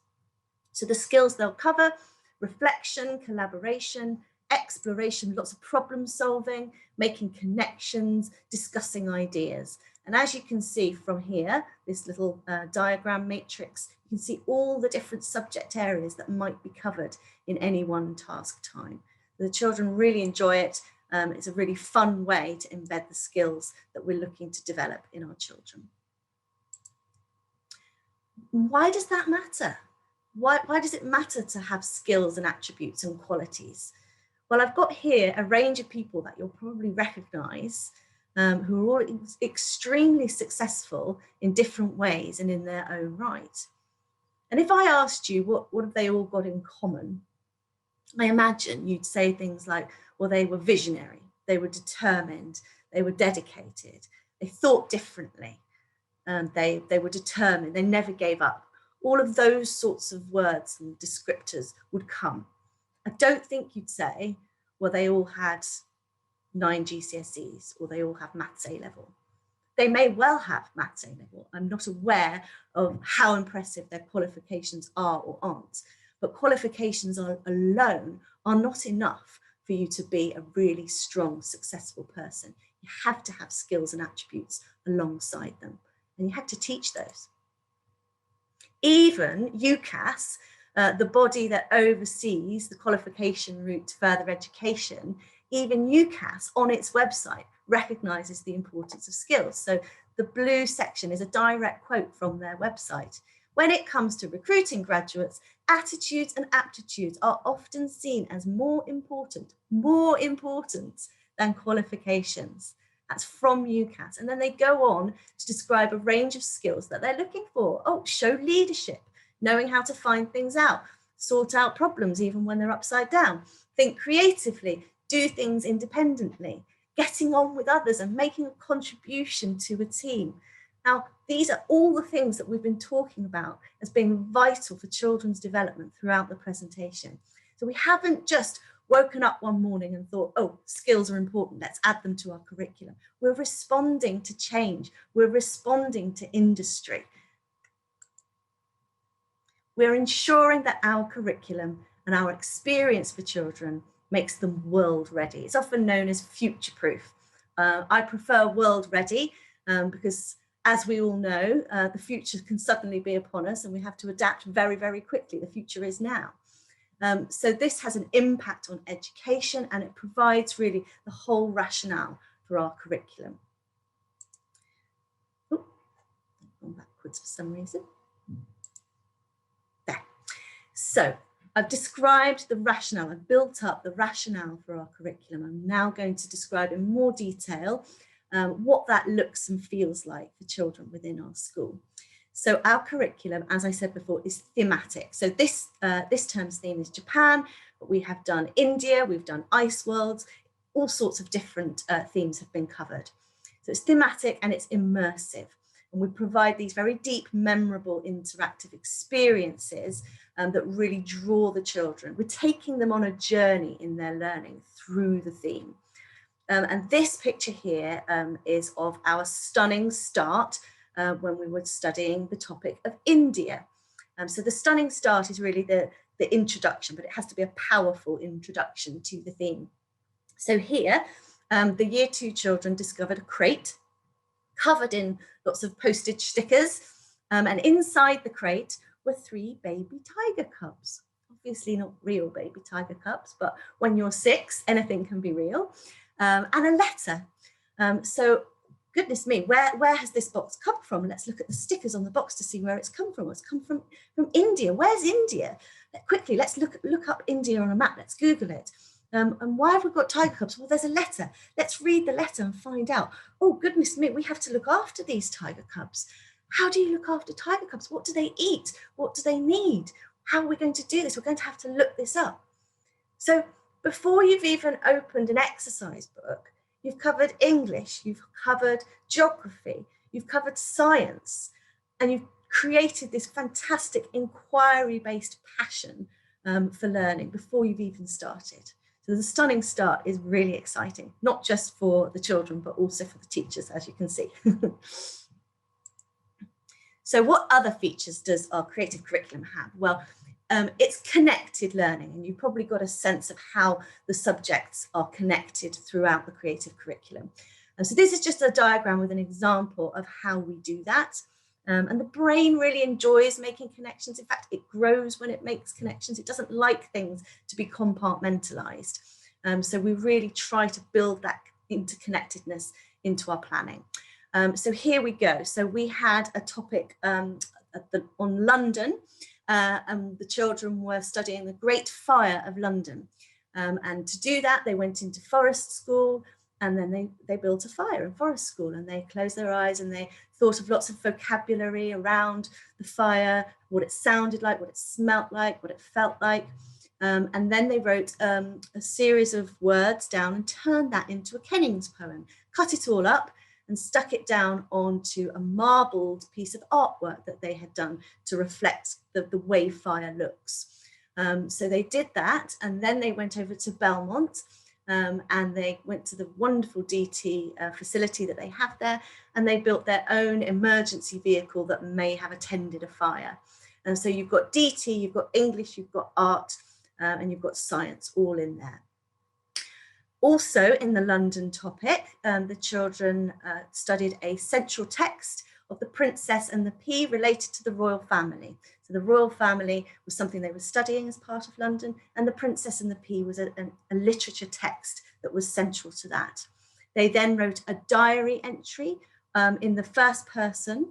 So the skills they'll cover: reflection, collaboration, exploration, lots of problem solving, making connections, discussing ideas. And as you can see from here, this little diagram matrix, you can see all the different subject areas that might be covered in any one task time. The children really enjoy it. It's a really fun way to embed the skills that we're looking to develop in our children. Why does that matter? Why does it matter to have skills and attributes and qualities? Well, I've got here a range of people that you'll probably recognise who are all extremely successful in different ways and in their own right. And if I asked you what have they all got in common, I imagine you'd say things like, well, they were visionary, they were determined, they were dedicated, they thought differently. They were determined, they never gave up. All of those sorts of words and descriptors would come. I don't think you'd say, well, they all had 9 GCSEs or they all have maths A level. They may well have maths A level. I'm not aware of how impressive their qualifications are or aren't, but qualifications alone are not enough for you to be a really strong, successful person. You have to have skills and attributes alongside them, and you have to teach those. Even UCAS, the body that oversees the qualification route to further education, even UCAS on its website recognises the importance of skills. So the blue section is a direct quote from their website. When it comes to recruiting graduates, attitudes and aptitudes are often seen as more important than qualifications. That's from UCAS. And then they go on to describe a range of skills that they're looking for. Oh, show leadership, knowing how to find things out, sort out problems even when they're upside down, think creatively, do things independently, getting on with others and making a contribution to a team. Now, these are all the things that we've been talking about as being vital for children's development throughout the presentation. So we haven't just woken up one morning and thought, oh, skills are important, let's add them to our curriculum. We're responding to change. We're responding to industry. We're ensuring that our curriculum and our experience for children makes them world ready. It's often known as future proof. I prefer world ready because, as we all know, the future can suddenly be upon us and we have to adapt very, very quickly. The future is now. So this has an impact on education and it provides really the whole rationale for our curriculum. Oh, I've gone backwards for some reason. There. So I've described the rationale, I've built up the rationale for our curriculum. I'm now going to describe in more detail what that looks and feels like for children within our school. So our curriculum, as I said before, is thematic. So this term's theme is Japan, but we have done India, we've done ice worlds, all sorts of different themes have been covered. So it's thematic and it's immersive. And we provide these very deep, memorable, interactive experiences that really draw the children. We're taking them on a journey in their learning through the theme. And this picture here is of our stunning start when we were studying the topic of India. So the stunning start is really the introduction, but it has to be a powerful introduction to the theme. So here, the year 2 children discovered a crate covered in lots of postage stickers. And inside the crate were 3 baby tiger cubs. Obviously not real baby tiger cubs, but when you're 6, anything can be real. And a letter. So goodness me, where has this box come from? Let's look at the stickers on the box to see where it's come from. It's come from India. Where's India? Quickly, let's look up India on a map. Let's Google it. And why have we got tiger cubs? Well, there's a letter. Let's read the letter and find out. Oh, goodness me, we have to look after these tiger cubs. How do you look after tiger cubs? What do they eat? What do they need? How are we going to do this? We're going to have to look this up. So before you've even opened an exercise book, you've covered English, you've covered geography, you've covered science, and you've created this fantastic inquiry-based passion for learning before you've even started. So the stunning start is really exciting, not just for the children, but also for the teachers, as you can see. So what other features does our creative curriculum have? Well, it's connected learning, and you've probably got a sense of how the subjects are connected throughout the creative curriculum. And so this is just a diagram with an example of how we do that. And the brain really enjoys making connections. In fact, it grows when it makes connections. It doesn't like things to be compartmentalized. So we really try to build that interconnectedness into our planning. So here we go. So we had a topic on London, and the children were studying the Great Fire of London. And to do that, they went into Forest School, and then they built a fire in Forest School, and they closed their eyes and they thought of lots of vocabulary around the fire, what it sounded like, what it smelt like, what it felt like. And then they wrote a series of words down and turned that into a Kennings poem, cut it all up, and stuck it down onto a marbled piece of artwork that they had done to reflect the way fire looks. So they did that, and then they went over to Belmont, and they went to the wonderful DT facility that they have there, and they built their own emergency vehicle that may have attended a fire. And so you've got DT, you've got English, you've got art, and you've got science all in there. Also in the London topic, the children studied a central text of the Princess and the Pea related to the royal family. So the royal family was something they were studying as part of London, and the Princess and the Pea was a literature text that was central to that. They then wrote a diary entry in the first person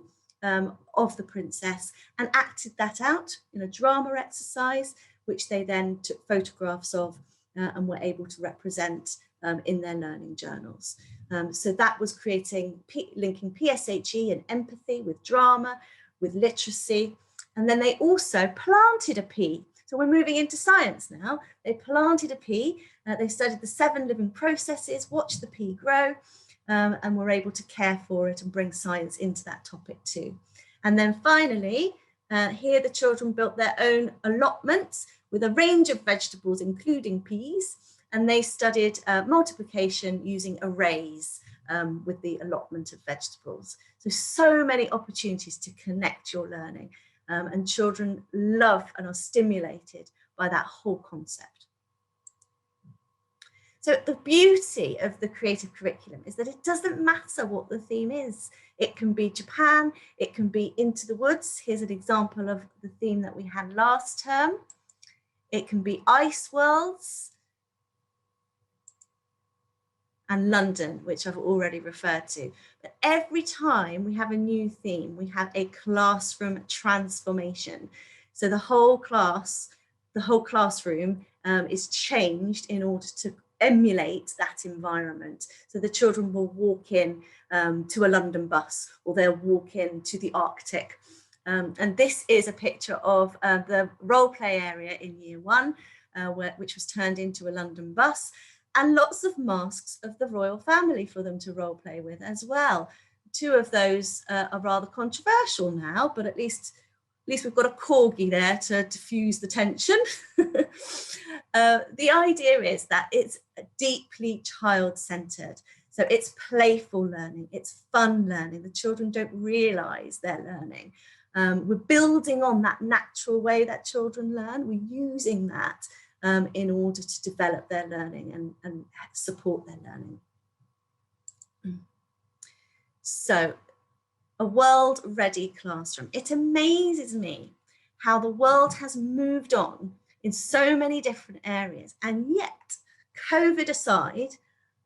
of the princess and acted that out in a drama exercise, which they then took photographs of and were able to represent in their learning journals. So that was linking PSHE and empathy with drama, with literacy. And then they also planted a pea. So we're moving into science now. They planted a pea. They studied the 7 living processes, watched the pea grow, and were able to care for it and bring science into that topic too. And then finally, here the children built their own allotments with a range of vegetables, including peas, and they studied multiplication using arrays with the allotment of vegetables. So many opportunities to connect your learning, and children love and are stimulated by that whole concept. So the beauty of the creative curriculum is that it doesn't matter what the theme is. It can be Japan, it can be Into the Woods. Here's an example of the theme that we had last term. It can be Ice Worlds and London, which I've already referred to. But every time we have a new theme, we have a classroom transformation. So the whole classroom is changed in order to emulate that environment. So the children will walk in to a London bus, or they'll walk in to the Arctic. And this is a picture of the role play area in year 1, which was turned into a London bus, and lots of masks of the royal family for them to role play with as well. 2 of those are rather controversial now, but at least we've got a corgi there to diffuse the tension. The idea is that it's deeply child-centered. So it's playful learning, it's fun learning. The children don't realise they're learning. We're building on that natural way that children learn. We're using that in order to develop their learning and support their learning. So, a world-ready classroom. It amazes me how the world has moved on in so many different areas, and yet, COVID aside,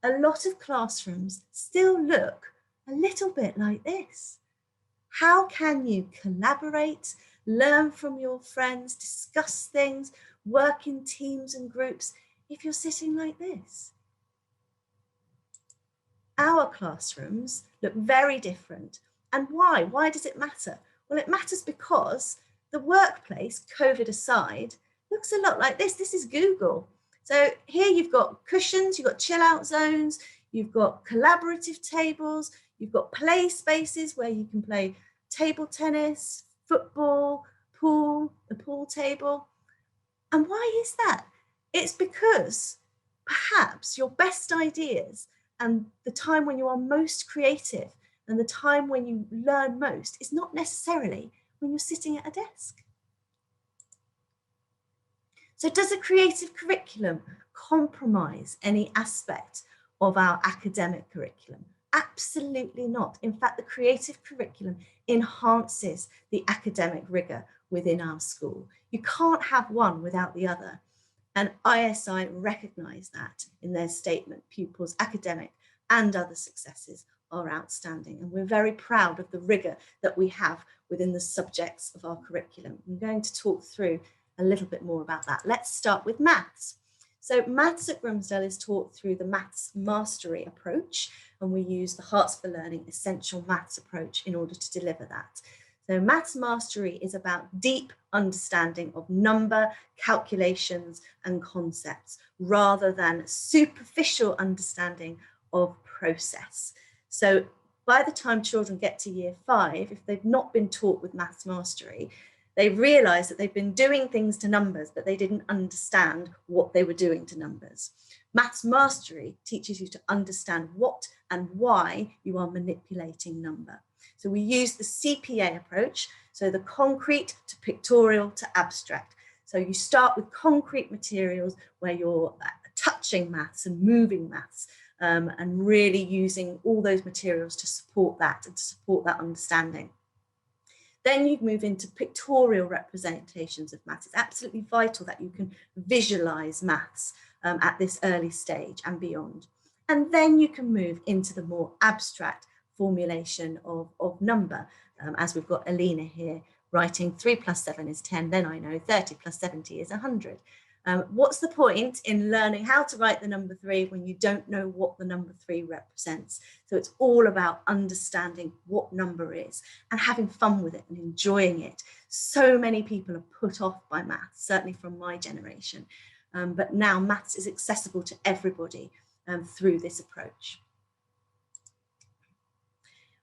a lot of classrooms still look a little bit like this. How can you collaborate, learn from your friends, discuss things, work in teams and groups if you're sitting like this? Our classrooms look very different. And why? Why does it matter? Well, it matters because the workplace, COVID aside, looks a lot like this. This is Google. So here you've got cushions, you've got chill out zones, you've got collaborative tables, you've got play spaces where you can play table tennis, football, pool, the pool table. And why is that? It's because perhaps your best ideas and the time when you are most creative and the time when you learn most is not necessarily when you're sitting at a desk. So does a creative curriculum compromise any aspect of our academic curriculum? Absolutely not. In fact, the creative curriculum enhances the academic rigor within our school. You can't have one without the other. And ISI recognise that in their statement. Pupils' academic and other successes are outstanding. And we're very proud of the rigor that we have within the subjects of our curriculum. I'm going to talk through a little bit more about that. Let's start with maths. So maths at Grimsdell is taught through the maths mastery approach, and we use the Hearts for Learning essential maths approach in order to deliver that. So maths mastery is about deep understanding of number, calculations, and concepts, rather than superficial understanding of process. So by the time children get to year 5, if they've not been taught with maths mastery, they realise that they've been doing things to numbers, but they didn't understand what they were doing to numbers. Maths mastery teaches you to understand what and why you are manipulating number. So we use the CPA approach, so the concrete to pictorial to abstract. So you start with concrete materials where you're touching maths and moving maths, and really using all those materials to support that and to support that understanding. Then you move into pictorial representations of maths. It's absolutely vital that you can visualize maths at this early stage and beyond. And then you can move into the more abstract formulation of number, as we've got Alina here writing 3 + 7 is 10, then I know 30 + 70 is 100. What's the point in learning how to write the number 3 when you don't know what the number 3 represents? So it's all about understanding what number is and having fun with it and enjoying it. So many people are put off by maths, certainly from my generation, but now maths is accessible to everybody through this approach.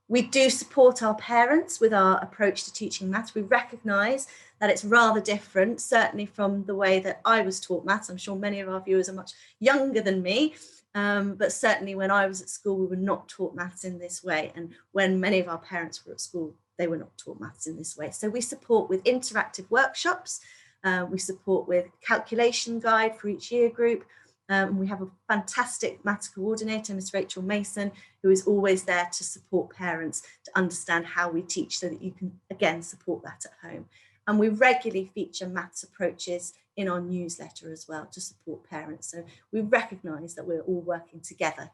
We do support our parents with our approach to teaching maths. We recognise that it's rather different, certainly from the way that I was taught maths. I'm sure many of our viewers are much younger than me, but certainly when I was at school, we were not taught maths in this way. And when many of our parents were at school, they were not taught maths in this way. So we support with interactive workshops. We support with calculation guide for each year group. We have a fantastic maths coordinator, Miss Rachel Mason, who is always there to support parents to understand how we teach so that you can, again, support that at home. And we regularly feature maths approaches in our newsletter as well to support parents. So we recognise that we're all working together.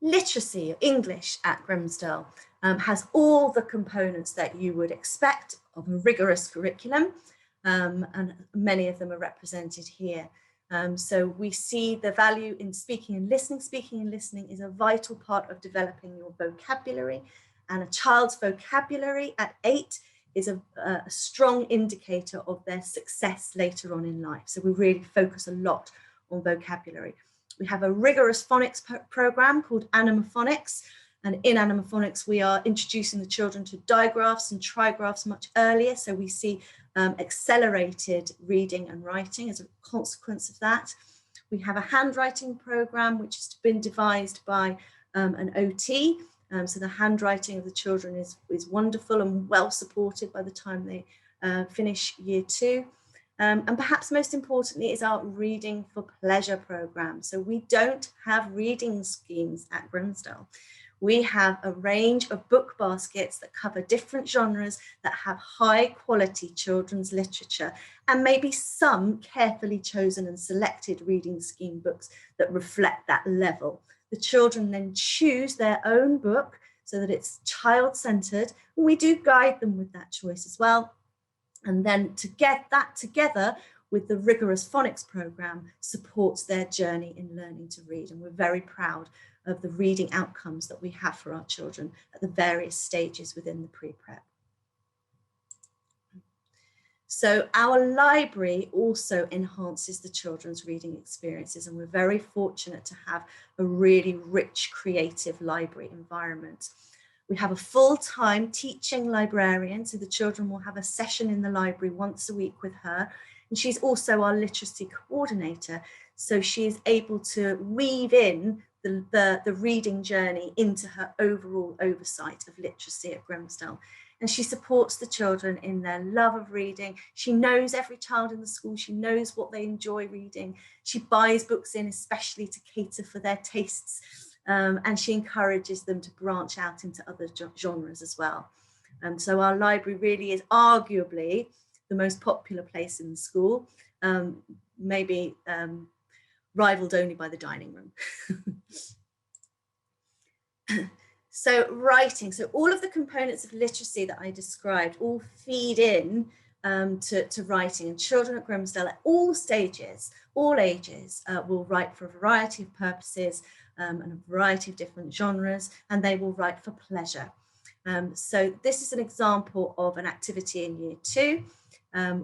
Literacy, English at Grimsdell, has all the components that you would expect of a rigorous curriculum, and many of them are represented here. So we see the value in speaking and listening. Speaking and listening is a vital part of developing your vocabulary, and a child's vocabulary at 8 is a strong indicator of their success later on in life. So we really focus a lot on vocabulary. We have a rigorous phonics program called Animaphonics, and in Animaphonics we are introducing the children to digraphs and trigraphs much earlier, so we see accelerated reading and writing as a consequence of that. We have a handwriting program which has been devised by an OT, so the handwriting of the children is wonderful and well supported by the time they finish year 2. And perhaps most importantly is our reading for pleasure program. So we don't have reading schemes at Grimsdell. We have a range of book baskets that cover different genres that have high quality children's literature, and maybe some carefully chosen and selected reading scheme books that reflect that level. The children then choose their own book so that it's child-centered, and we do guide them with that choice as well. And then to get that together with the rigorous phonics program supports their journey in learning to read. And we're very proud of the reading outcomes that we have for our children at the various stages within the pre-prep. So our library also enhances the children's reading experiences, and we're very fortunate to have a really rich creative library environment. We have a full-time teaching librarian, so the children will have a session in the library once a week with her, and she's also our literacy coordinator, so she is able to weave in the reading journey into her overall oversight of literacy at Grimsdell. And she supports the children in their love of reading. She knows every child in the school. She knows what they enjoy reading. She buys books in especially to cater for their tastes. And she encourages them to branch out into other genres as well. And so our library really is arguably the most popular place in the school, maybe rivaled only by the dining room. So writing, so all of the components of literacy that I described all feed in to writing, and children at Grimsdell at all stages, all ages will write for a variety of purposes and a variety of different genres, and they will write for pleasure. So this is an example of an activity in year 2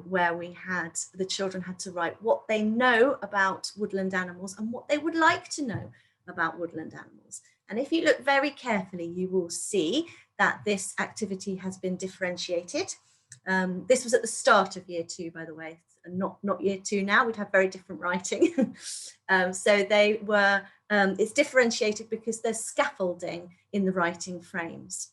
where the children had to write what they know about woodland animals and what they would like to know about woodland animals. And if you look very carefully, you will see that this activity has been differentiated. This was at the start of year 2, by the way, not year 2 now. We'd have very different writing. So they were, it's differentiated because there's scaffolding in the writing frames.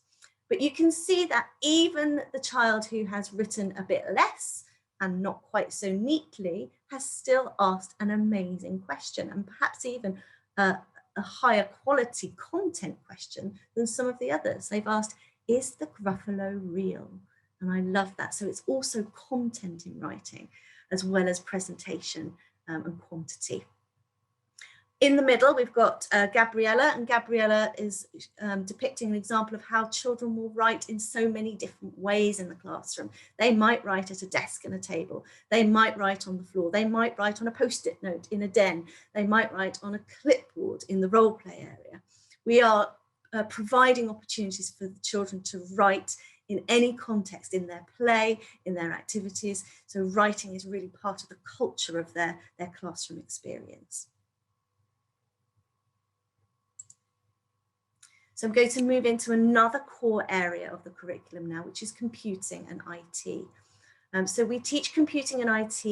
But you can see that even the child who has written a bit less and not quite so neatly has still asked an amazing question, and perhaps even a higher quality content question than some of the others. They've asked, is the Gruffalo real? And I love that. So it's also content in writing as well as presentation and quantity. In the middle, we've got Gabriella, and Gabriella is depicting an example of how children will write in so many different ways in the classroom. They might write at a desk and a table. They might write on the floor. They might write on a post-it note in a den. They might write on a clipboard in the role play area. We are providing opportunities for the children to write in any context, in their play, in their activities. So writing is really part of the culture of their classroom experience. So I'm going to move into another core area of the curriculum now, which is computing and IT. So we teach computing and IT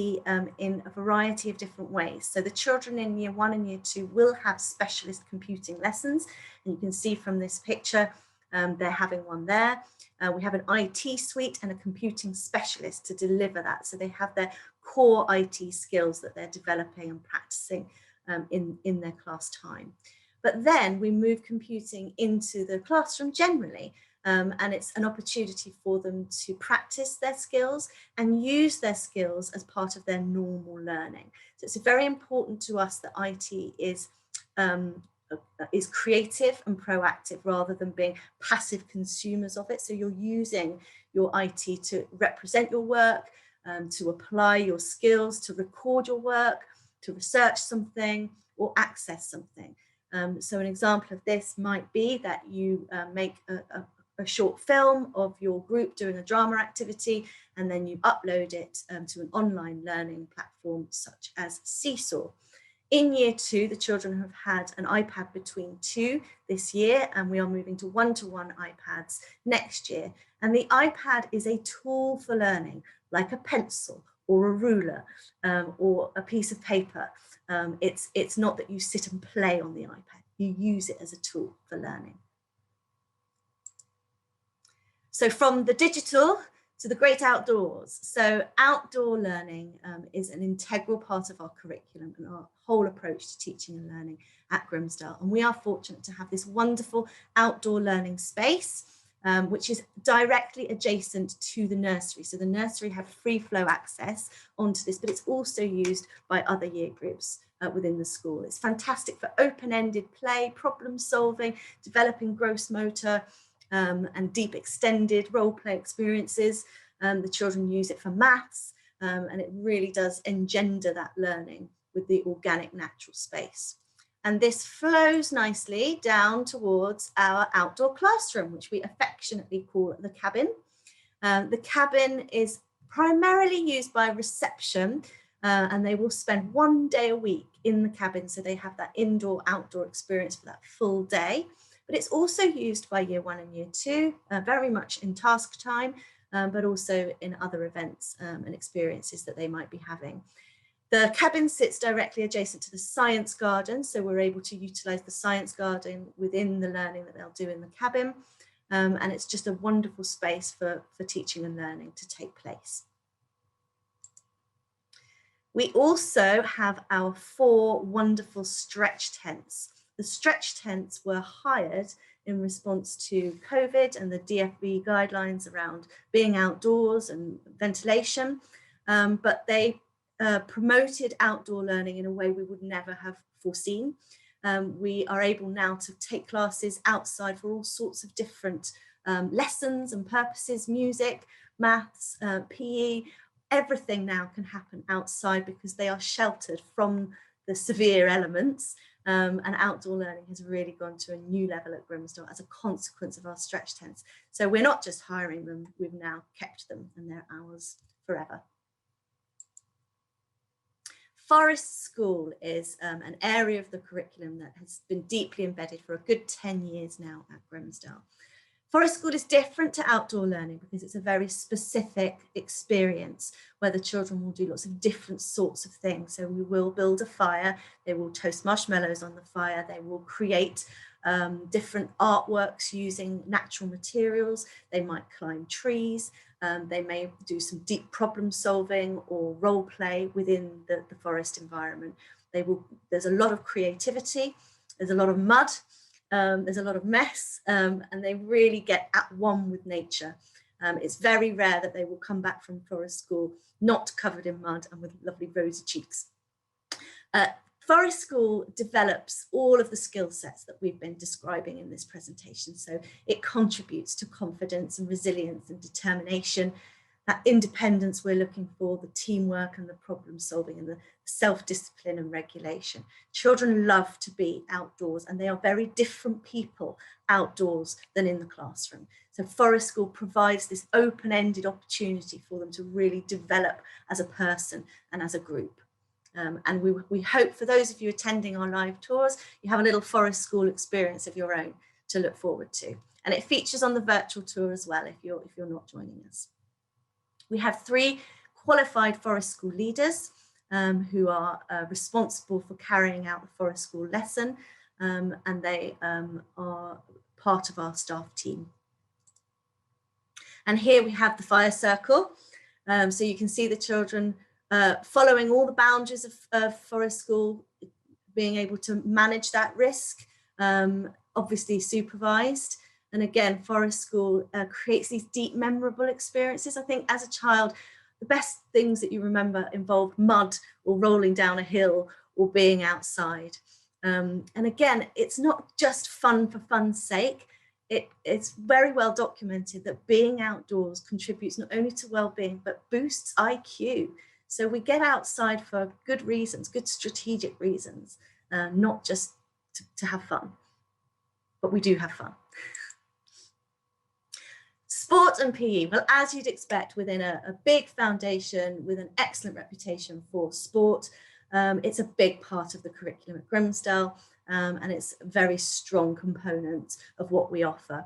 in a variety of different ways. So the children in year 1 and year 2 will have specialist computing lessons. And you can see from this picture, they're having one there. We have an IT suite and a computing specialist to deliver that. So they have their core IT skills that they're developing and practicing in their class time. But then we move computing into the classroom generally, and it's an opportunity for them to practice their skills and use their skills as part of their normal learning. So it's very important to us that IT is creative and proactive rather than being passive consumers of it. So you're using your IT to represent your work, to apply your skills, to record your work, to research something or access something. So an example of this might be that you make a short film of your group doing a drama activity, and then you upload it to an online learning platform such as Seesaw. In year 2, the children have had an iPad between 2 this year, and we are moving to one-to-one iPads next year. And the iPad is a tool for learning, like a pencil or a ruler or a piece of paper. It's not that you sit and play on the iPad, you use it as a tool for learning. So from the digital to the great outdoors. So outdoor learning is an integral part of our curriculum and our whole approach to teaching and learning at Grimsdell. And we are fortunate to have this wonderful outdoor learning space, which is directly adjacent to the nursery. So the nursery have free flow access onto this, but it's also used by other year groups within the school. It's fantastic for open-ended play, problem solving, developing gross motor and deep extended role play experiences. The children use it for maths, and it really does engender that learning with the organic natural space. And this flows nicely down towards our outdoor classroom, which we affectionately call the cabin. The cabin is primarily used by reception, and they will spend 1 day a week in the cabin. So they have that indoor-outdoor experience for that full day. But it's also used by year 1 and year 2, very much in task time, but also in other events and experiences that they might be having. The cabin sits directly adjacent to the science garden, so we're able to utilise the science garden within the learning that they'll do in the cabin, and it's just a wonderful space for teaching and learning to take place. We also have our 4 wonderful stretch tents. The stretch tents were hired in response to COVID and the DFB guidelines around being outdoors and ventilation, but they promoted outdoor learning in a way we would never have foreseen. We are able now to take classes outside for all sorts of different lessons and purposes, music, maths, PE, everything now can happen outside because they are sheltered from the severe elements. And outdoor learning has really gone to a new level at Grimsdell as a consequence of our stretch tents. So we're not just hiring them, we've now kept them and they're ours forever. Forest School is an area of the curriculum that has been deeply embedded for a good 10 years now at Grimsdell. Forest School is different to outdoor learning because it's a very specific experience where the children will do lots of different sorts of things. So we will build a fire, they will toast marshmallows on the fire, they will create different artworks using natural materials, they might climb trees, they may do some deep problem solving or role play within the forest environment. There's a lot of creativity, there's a lot of mud, there's a lot of mess, and they really get at one with nature. It's very rare that they will come back from Forest School not covered in mud and with lovely rosy cheeks. Forest School develops all of the skill sets that we've been describing in this presentation. So it contributes to confidence and resilience and determination, that independence we're looking for, the teamwork and the problem solving and the self-discipline and regulation. Children love to be outdoors and they are very different people outdoors than in the classroom. So Forest School provides this open-ended opportunity for them to really develop as a person and as a group. And we hope for those of you attending our live tours, you have a little Forest School experience of your own to look forward to. And it features on the virtual tour as well if you're not joining us. We have 3 qualified Forest School leaders who are responsible for carrying out the Forest School lesson, and they are part of our staff team. And here we have the fire circle. So you can see the children following all the boundaries of Forest School, being able to manage that risk, obviously supervised. And again, Forest School creates these deep, memorable experiences. I think as a child, the best things that you remember involved mud or rolling down a hill or being outside. And again, it's not just fun for fun's sake. It's very well documented that being outdoors contributes not only to well-being, but boosts IQ. So we get outside for good reasons, good strategic reasons, not just to have fun, but we do have fun. Sport and PE, well, as you'd expect within a big foundation with an excellent reputation for sport, it's a big part of the curriculum at Grimsdell, and it's a very strong component of what we offer.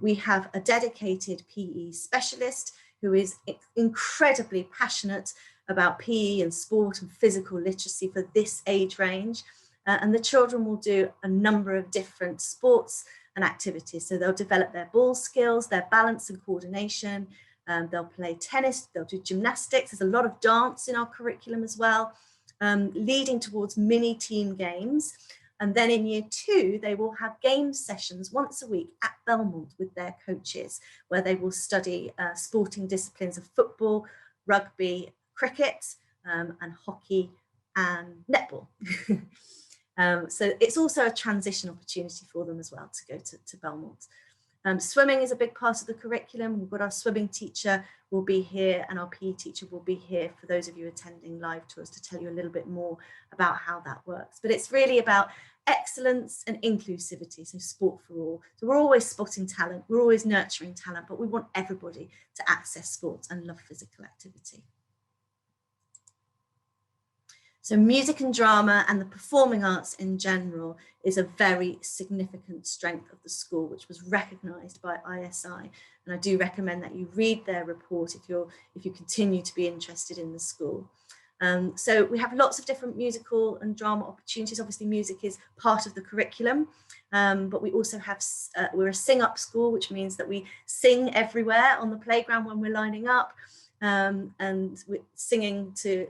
We have a dedicated PE specialist who is incredibly passionate about PE and sport and physical literacy for this age range. And the children will do a number of different sports and activities. So they'll develop their ball skills, their balance and coordination. They'll play tennis, they'll do gymnastics. There's a lot of dance in our curriculum as well, leading towards mini team games. And then in year 2, they will have game sessions once a week at Belmont with their coaches, where they will study sporting disciplines of football, rugby, cricket, and hockey and netball. So it's also a transition opportunity for them as well to go to Belmont. Swimming is a big part of the curriculum. We've got our swimming teacher will be here and our PE teacher will be here for those of you attending live tours to tell you a little bit more about how that works. But it's really about excellence and inclusivity, so sport for all. So we're always spotting talent, we're always nurturing talent, but we want everybody to access sports and love physical activity. So music and drama and the performing arts in general is a very significant strength of the school, which was recognised by ISI. And I do recommend that you read their report if you continue to be interested in the school. So we have lots of different musical and drama opportunities. Obviously music is part of the curriculum, but we also have, we're a sing-up school, which means that we sing everywhere on the playground when we're lining up. And we're singing to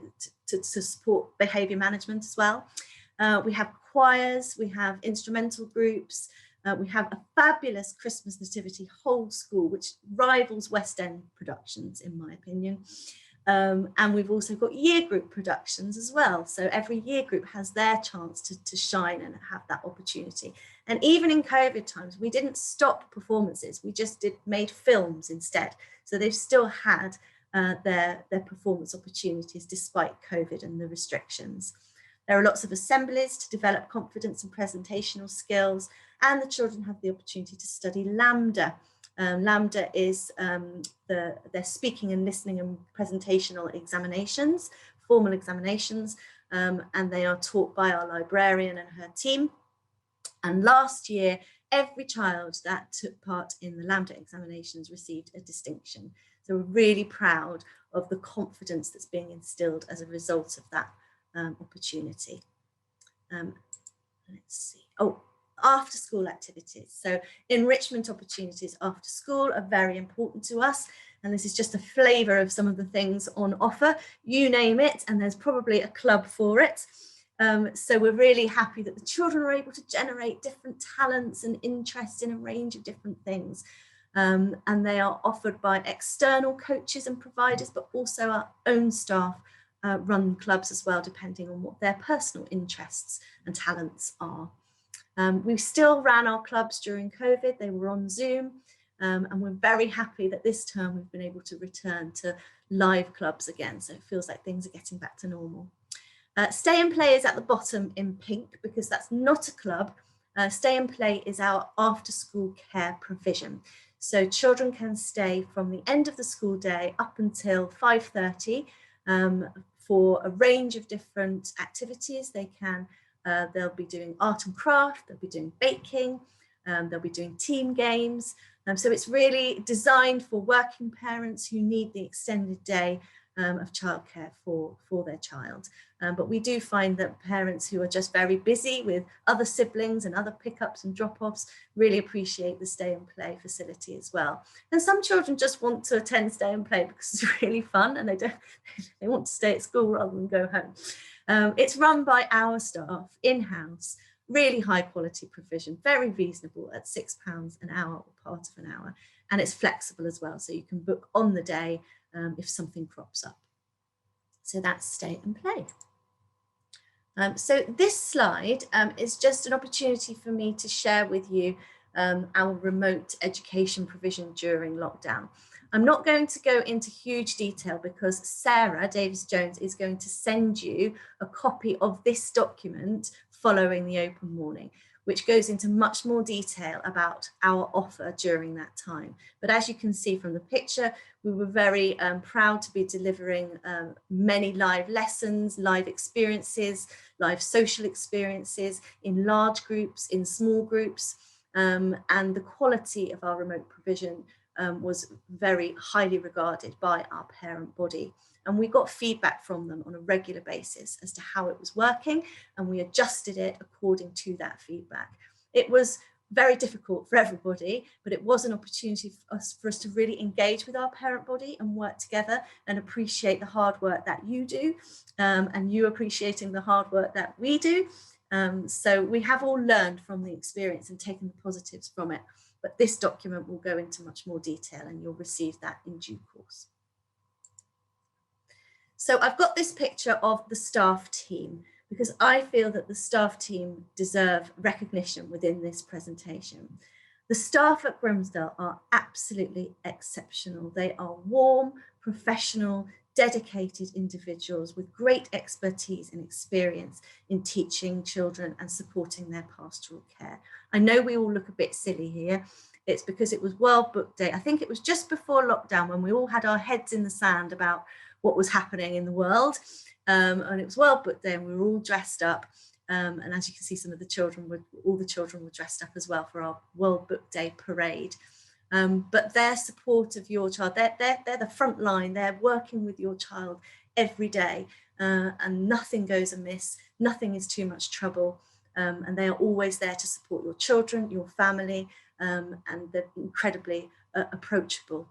support behaviour management as well. We have choirs, we have instrumental groups, we have a fabulous Christmas nativity whole school, which rivals West End productions, in my opinion. And we've also got year group productions as well. So every year group has their chance to shine and have that opportunity. And even in COVID times, we didn't stop performances, we just made films instead. So they've still had their performance opportunities despite COVID and the restrictions. There are lots of assemblies to develop confidence and presentational skills, and the children have the opportunity to study LAMDA. LAMDA is their speaking and listening and presentational examinations, formal examinations, and they are taught by our librarian and her team. And last year, every child that took part in the Lambda examinations received a distinction. So we're really proud of the confidence that's being instilled as a result of that opportunity. Let's see. Oh, after school activities. So enrichment opportunities after school are very important to us. And this is just a flavour of some of the things on offer. You name it, and there's probably a club for it. So we're really happy that the children are able to generate different talents and interests in a range of different things. And they are offered by external coaches and providers, but also our own staff run clubs as well, depending on what their personal interests and talents are. We still ran our clubs during COVID. They were on Zoom, and we're very happy that this term we've been able to return to live clubs again. So it feels like things are getting back to normal. Stay and Play is at the bottom in pink because that's not a club. Stay and Play is our after school care provision. So children can stay from the end of the school day up until 5:30 for a range of different activities. They'll be doing art and craft, they'll be doing baking, they'll be doing team games. So it's really designed for working parents who need the extended day of childcare for their child. But we do find that parents who are just very busy with other siblings and other pickups and drop-offs really appreciate the Stay and Play facility as well. And some children just want to attend Stay and Play because it's really fun and they want to stay at school rather than go home. It's run by our staff in-house, really high quality provision, very reasonable at £6 an hour or part of an hour. And it's flexible as well, so you can book on the day if something crops up. So that's Stay and Play. So this slide is just an opportunity for me to share with you our remote education provision during lockdown. I'm not going to go into huge detail because Sarah Davies-Jones is going to send you a copy of this document following the open morning, which goes into much more detail about our offer during that time. But as you can see from the picture, we were very proud to be delivering many live lessons, live experiences, live social experiences in large groups, in small groups, and the quality of our remote provision was very highly regarded by our parent body. And we got feedback from them on a regular basis as to how it was working, and we adjusted it according to that feedback. It was very difficult for everybody, but it was an opportunity for us to really engage with our parent body and work together and appreciate the hard work that you do, and you appreciating the hard work that we do. So we have all learned from the experience and taken the positives from it. But this document will go into much more detail and you'll receive that in due course. So I've got this picture of the staff team because I feel that the staff team deserve recognition within this presentation. The staff at Grimsdell are absolutely exceptional. They are warm, professional, dedicated individuals with great expertise and experience in teaching children and supporting their pastoral care. I know we all look a bit silly here. It's because it was World Book Day. I think it was just before lockdown when we all had our heads in the sand about what was happening in the world. And it was World Book Day and we were all dressed up. And as you can see, all the children were dressed up as well for our World Book Day parade. But their support of your child, they're the front line, they're working with your child every day, and nothing goes amiss, nothing is too much trouble, and they are always there to support your children, your family, and they're incredibly approachable.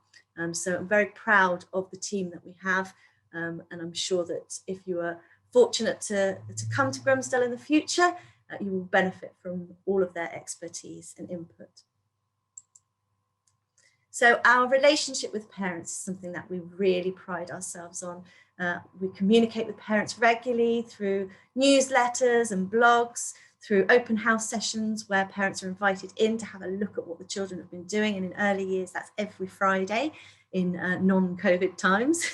So I'm very proud of the team that we have, and I'm sure that if you are fortunate to come to Grimsdell in the future, you will benefit from all of their expertise and input. So our relationship with parents is something that we really pride ourselves on. We communicate with parents regularly through newsletters and blogs, through open house sessions where parents are invited in to have a look at what the children have been doing. And in early years, that's every Friday in non-COVID times.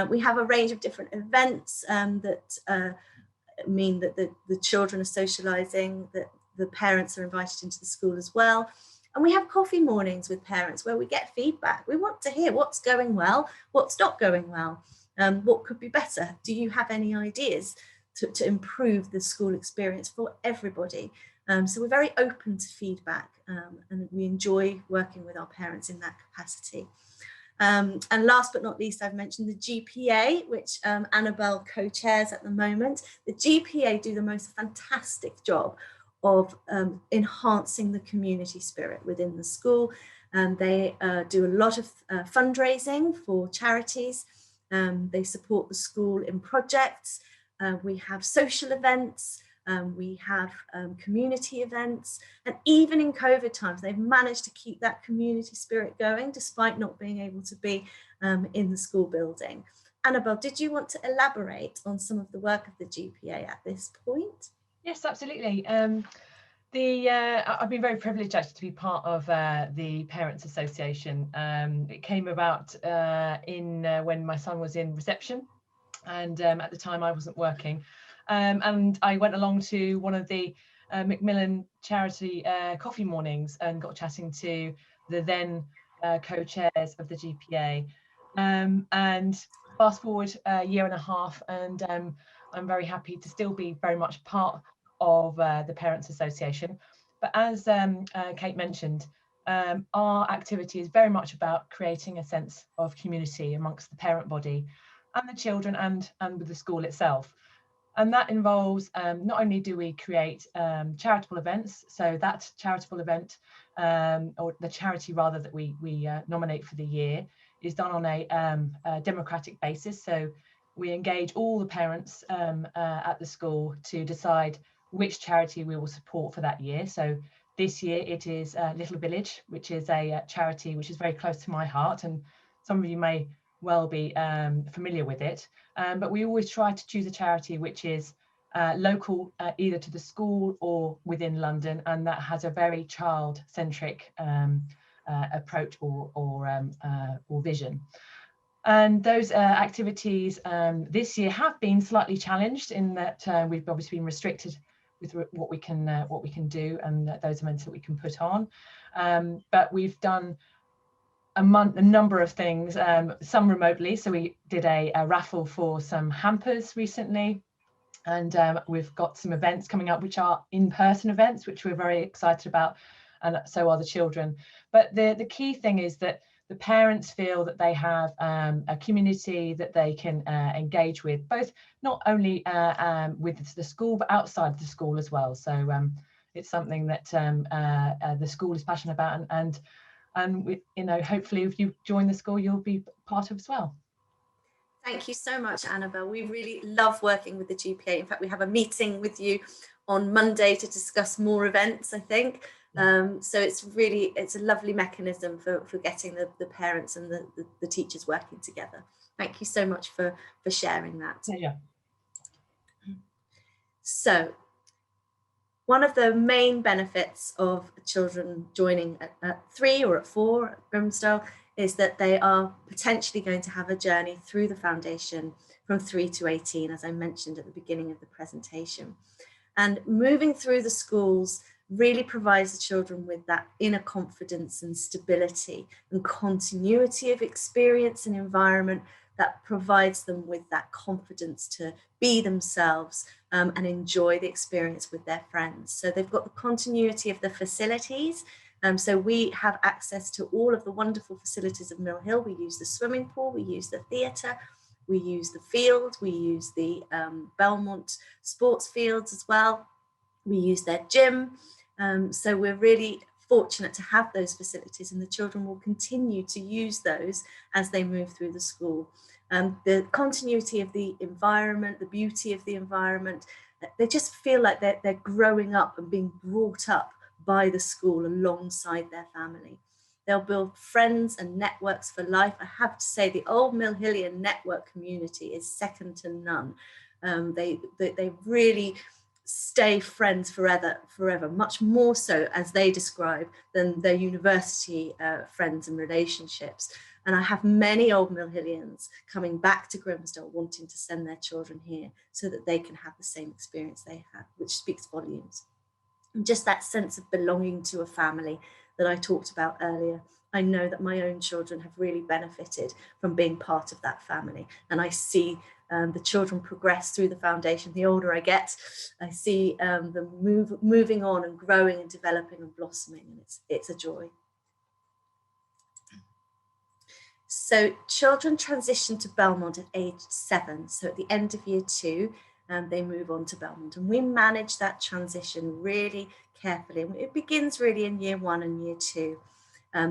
We have a range of different events that mean that the children are socialising, that the parents are invited into the school as well. And we have coffee mornings with parents where we get feedback. We want to hear what's going well, what's not going well, what could be better. Do you have any ideas? to improve the school experience for everybody. So we're very open to feedback, and we enjoy working with our parents in that capacity. And last but not least, I've mentioned the GPA, which Annabelle co-chairs at the moment. The GPA do the most fantastic job of enhancing the community spirit within the school. They do a lot of fundraising for charities. They support the school in projects. We have social events. We have community events, and even in COVID times, they've managed to keep that community spirit going despite not being able to be in the school building. Annabelle, did you want to elaborate on some of the work of the GPA at this point? Yes, absolutely. I've been very privileged actually to be part of the Parents Association. It came about when my son was in reception, and at the time I wasn't working. And I went along to one of the Macmillan charity coffee mornings and got chatting to the then co-chairs of the GPA. And fast forward a year and a half, and I'm very happy to still be very much part of the Parents Association. But as Kate mentioned, our activity is very much about creating a sense of community amongst the parent body and the children and with the school itself. And that involves not only do we create charitable events, so that charitable event, or the charity rather, that we nominate for the year is done on a democratic basis. So we engage all the parents at the school to decide which charity we will support for that year. So this year it is Little Village, which is a charity which is very close to my heart, and some of you may well be familiar with it, but we always try to choose a charity which is local, either to the school or within London, and that has a very child-centric approach or vision. And those activities this year have been slightly challenged in that we've obviously been restricted with what we can do and those events that we can put on, but we've done a number of things, some remotely. So we did a raffle for some hampers recently, and we've got some events coming up which are in-person events, which we're very excited about, and so are the children. But the key thing is that the parents feel that they have a community that they can engage with, both not only with the school, but outside of the school as well. So it's something that the school is passionate about, and hopefully if you join the school, you'll be part of as well. Thank you so much, Annabelle. We really love working with the GPA. In fact, we have a meeting with you on Monday to discuss more events, I think. So it's a lovely mechanism for getting the parents and the teachers working together. Thank you so much for sharing that. Yeah. So one of the main benefits of children joining at 3 or at 4 at Grimsdell is that they are potentially going to have a journey through the foundation from 3 to 18, as I mentioned at the beginning of the presentation. And moving through the schools really provides the children with that inner confidence and stability and continuity of experience and environment that provides them with that confidence to be themselves and enjoy the experience with their friends. So they've got the continuity of the facilities. So we have access to all of the wonderful facilities of Mill Hill. We use the swimming pool, we use the theatre, we use the field, we use the Belmont sports fields as well. We use their gym. So we're really fortunate to have those facilities, and the children will continue to use those as they move through the school. The continuity of the environment, the beauty of the environment, they just feel like they're growing up and being brought up by the school alongside their family. They'll build friends and networks for life. I have to say the Old Mill Hillian network community is second to none. They really stay friends forever, much more so, as they describe, than their university friends and relationships. And I have many Old Mill Hillians coming back to Grimsdell wanting to send their children here so that they can have the same experience they had, which speaks volumes. And just that sense of belonging to a family that I talked about earlier. I know that my own children have really benefited from being part of that family, and I see The children progress through the foundation. The older I get, I see them moving on and growing and developing and blossoming, and it's a joy. So children transition to Belmont at age 7. So at the end of year 2, they move on to Belmont, and we manage that transition really carefully. It begins really in year 1 and year 2.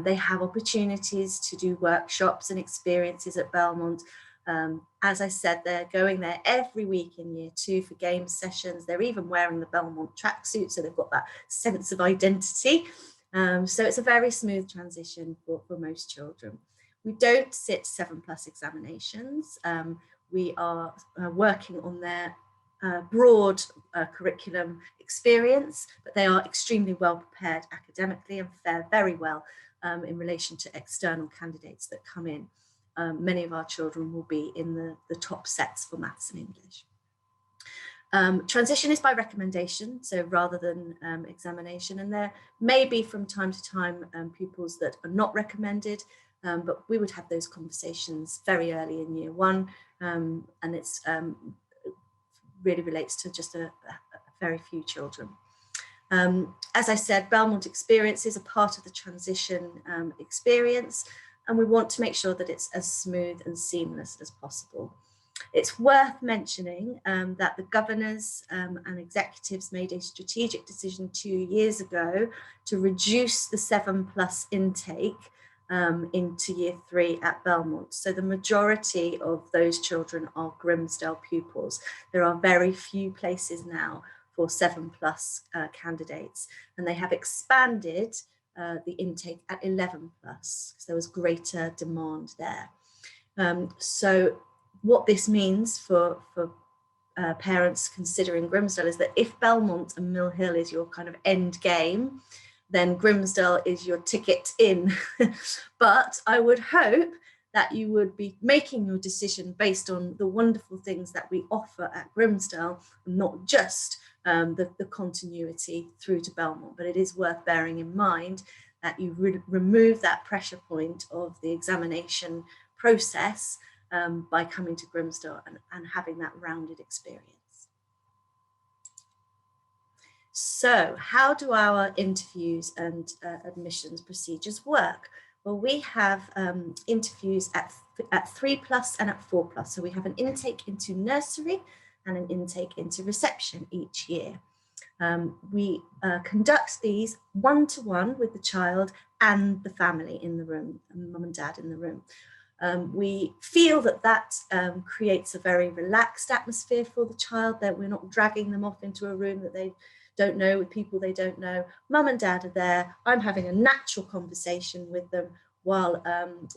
They have opportunities to do workshops and experiences at Belmont. As I said, they're going there every week in year 2 for game sessions. They're even wearing the Belmont tracksuit, so they've got that sense of identity. So it's a very smooth transition for most children. We don't sit 7+ examinations. We are working on their broad curriculum experience, but they are extremely well prepared academically and fare very well in relation to external candidates that come in. Many of our children will be in the top sets for maths and English. Transition is by recommendation, so rather than examination, and there may be from time to time pupils that are not recommended, but we would have those conversations very early in year 1, and it's really relates to just a very few children. As I said, Belmont experiences are part of the transition experience, and we want to make sure that it's as smooth and seamless as possible. It's worth mentioning that the governors and executives made a strategic decision 2 years ago to reduce the 7+ intake into year 3 at Belmont. So the majority of those children are Grimsdell pupils. There are very few places now for 7+ candidates, and they have expanded the intake at 11+, because there was greater demand there. So what this means for parents considering Grimsdell is that if Belmont and Mill Hill is your kind of end game, then Grimsdell is your ticket in. But I would hope that you would be making your decision based on the wonderful things that we offer at Grimsdell, and not just the continuity through to Belmont. But it is worth bearing in mind that you remove that pressure point of the examination process by coming to Grimsdell and having that rounded experience. So how do our interviews and admissions procedures work? Well, we have interviews at 3+ and at 4+. So we have an intake into nursery and an intake into reception each year. We conduct these one-to-one with the child and the family in the room, and mum and dad in the room. We feel that creates a very relaxed atmosphere for the child, that we're not dragging them off into a room that they don't know with people they don't know. Mum and dad are there. I'm having a natural conversation with them, while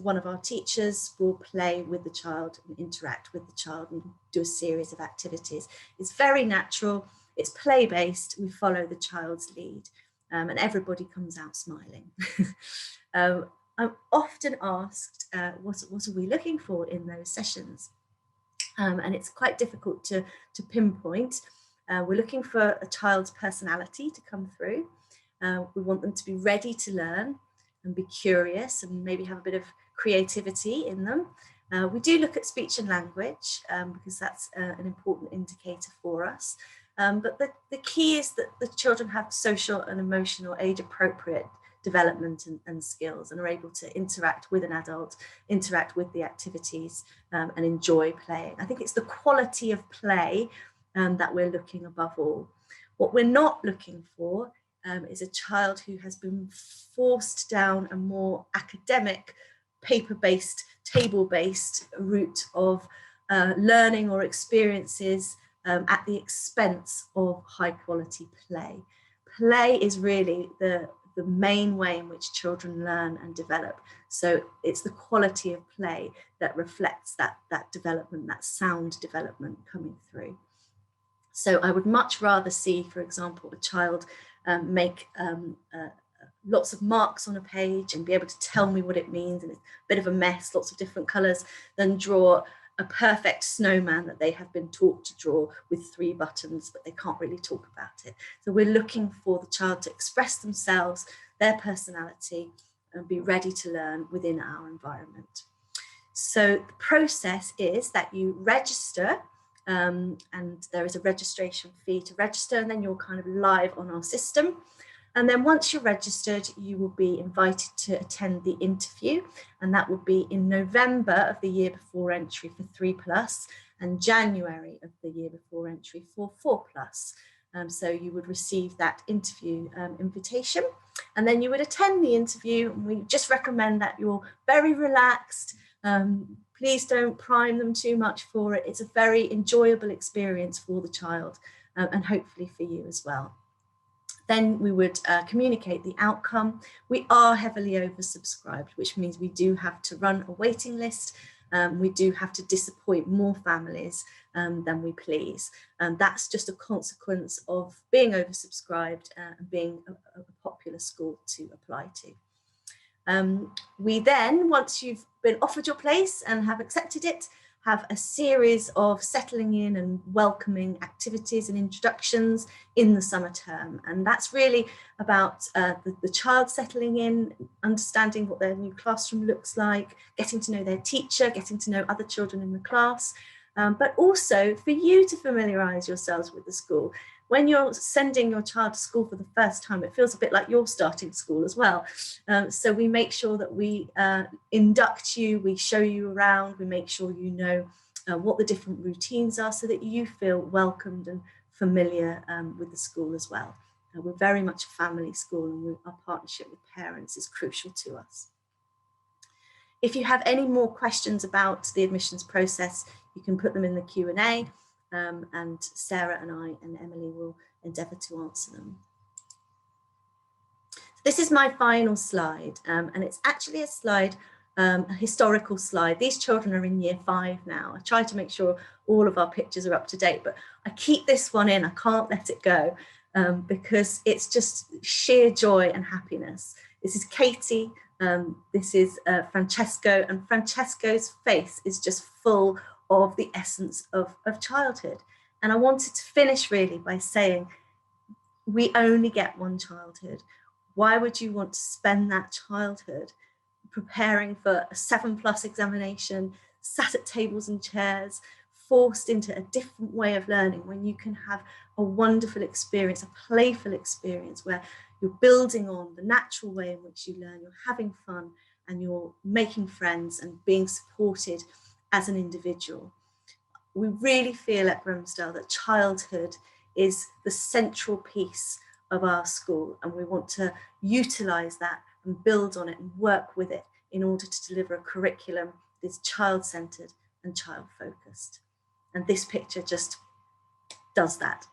one of our teachers will play with the child and interact with the child and do a series of activities. It's very natural. It's play-based. We follow the child's lead, and everybody comes out smiling. I'm often asked, what are we looking for in those sessions? And it's quite difficult to pinpoint. We're looking for a child's personality to come through. We want them to be ready to learn and be curious and maybe have a bit of creativity in them. We do look at speech and language because that's an important indicator for us. But the key is that the children have social and emotional age-appropriate development and skills, and are able to interact with an adult, interact with the activities, and enjoy playing. I think it's the quality of play that we're looking above all. What we're not looking for is a child who has been forced down a more academic, paper-based, table-based route of learning or experiences at the expense of high-quality play. Play is really the main way in which children learn and develop. So it's the quality of play that reflects that development, that sound development coming through. So I would much rather see, for example, a child make lots of marks on a page and be able to tell me what it means, and it's a bit of a mess, lots of different colours, than draw a perfect snowman that they have been taught to draw with 3 buttons, but they can't really talk about it. So we're looking for the child to express themselves, their personality, and be ready to learn within our environment. So the process is that you register, and there is a registration fee to register, and then you're kind of live on our system. And then once you're registered, you will be invited to attend the interview, and that will be in November of the year before entry for 3+ and January of the year before entry for 4+. So you would receive that interview invitation, and then you would attend the interview. And we just recommend that you're very relaxed. Please don't prime them too much for it. It's a very enjoyable experience for the child, and hopefully for you as well. Then we would communicate the outcome. We are heavily oversubscribed, which means we do have to run a waiting list. We do have to disappoint more families than we please. And that's just a consequence of being oversubscribed and being a popular school to apply to. We then, once you've been offered your place and have accepted it, have a series of settling in and welcoming activities and introductions in the summer term. And that's really about the child settling in, understanding what their new classroom looks like, getting to know their teacher, getting to know other children in the class, but also for you to familiarise yourselves with the school. When you're sending your child to school for the first time, it feels a bit like you're starting school as well. So we make sure that we induct you, we show you around, we make sure you know what the different routines are so that you feel welcomed and familiar with the school as well. We're very much a family school, and our partnership with parents is crucial to us. If you have any more questions about the admissions process, you can put them in the Q&A. And Sarah and I and Emily will endeavour to answer them. This is my final slide, and it's actually a slide, a historical slide. These children are in year 5 now. I try to make sure all of our pictures are up to date, but I keep this one in. I can't let it go because it's just sheer joy and happiness. This is Katie, this is Francesco, and Francesco's face is just full of the essence of childhood. And I wanted to finish really by saying, we only get one childhood. Why would you want to spend that childhood preparing for a 7+ examination, sat at tables and chairs, forced into a different way of learning, when you can have a wonderful experience, a playful experience where you're building on the natural way in which you learn, you're having fun, and you're making friends and being supported as an individual. We really feel at Grimsdell that childhood is the central piece of our school, and we want to utilise that and build on it and work with it in order to deliver a curriculum that's child-centred and child-focused. And this picture just does that.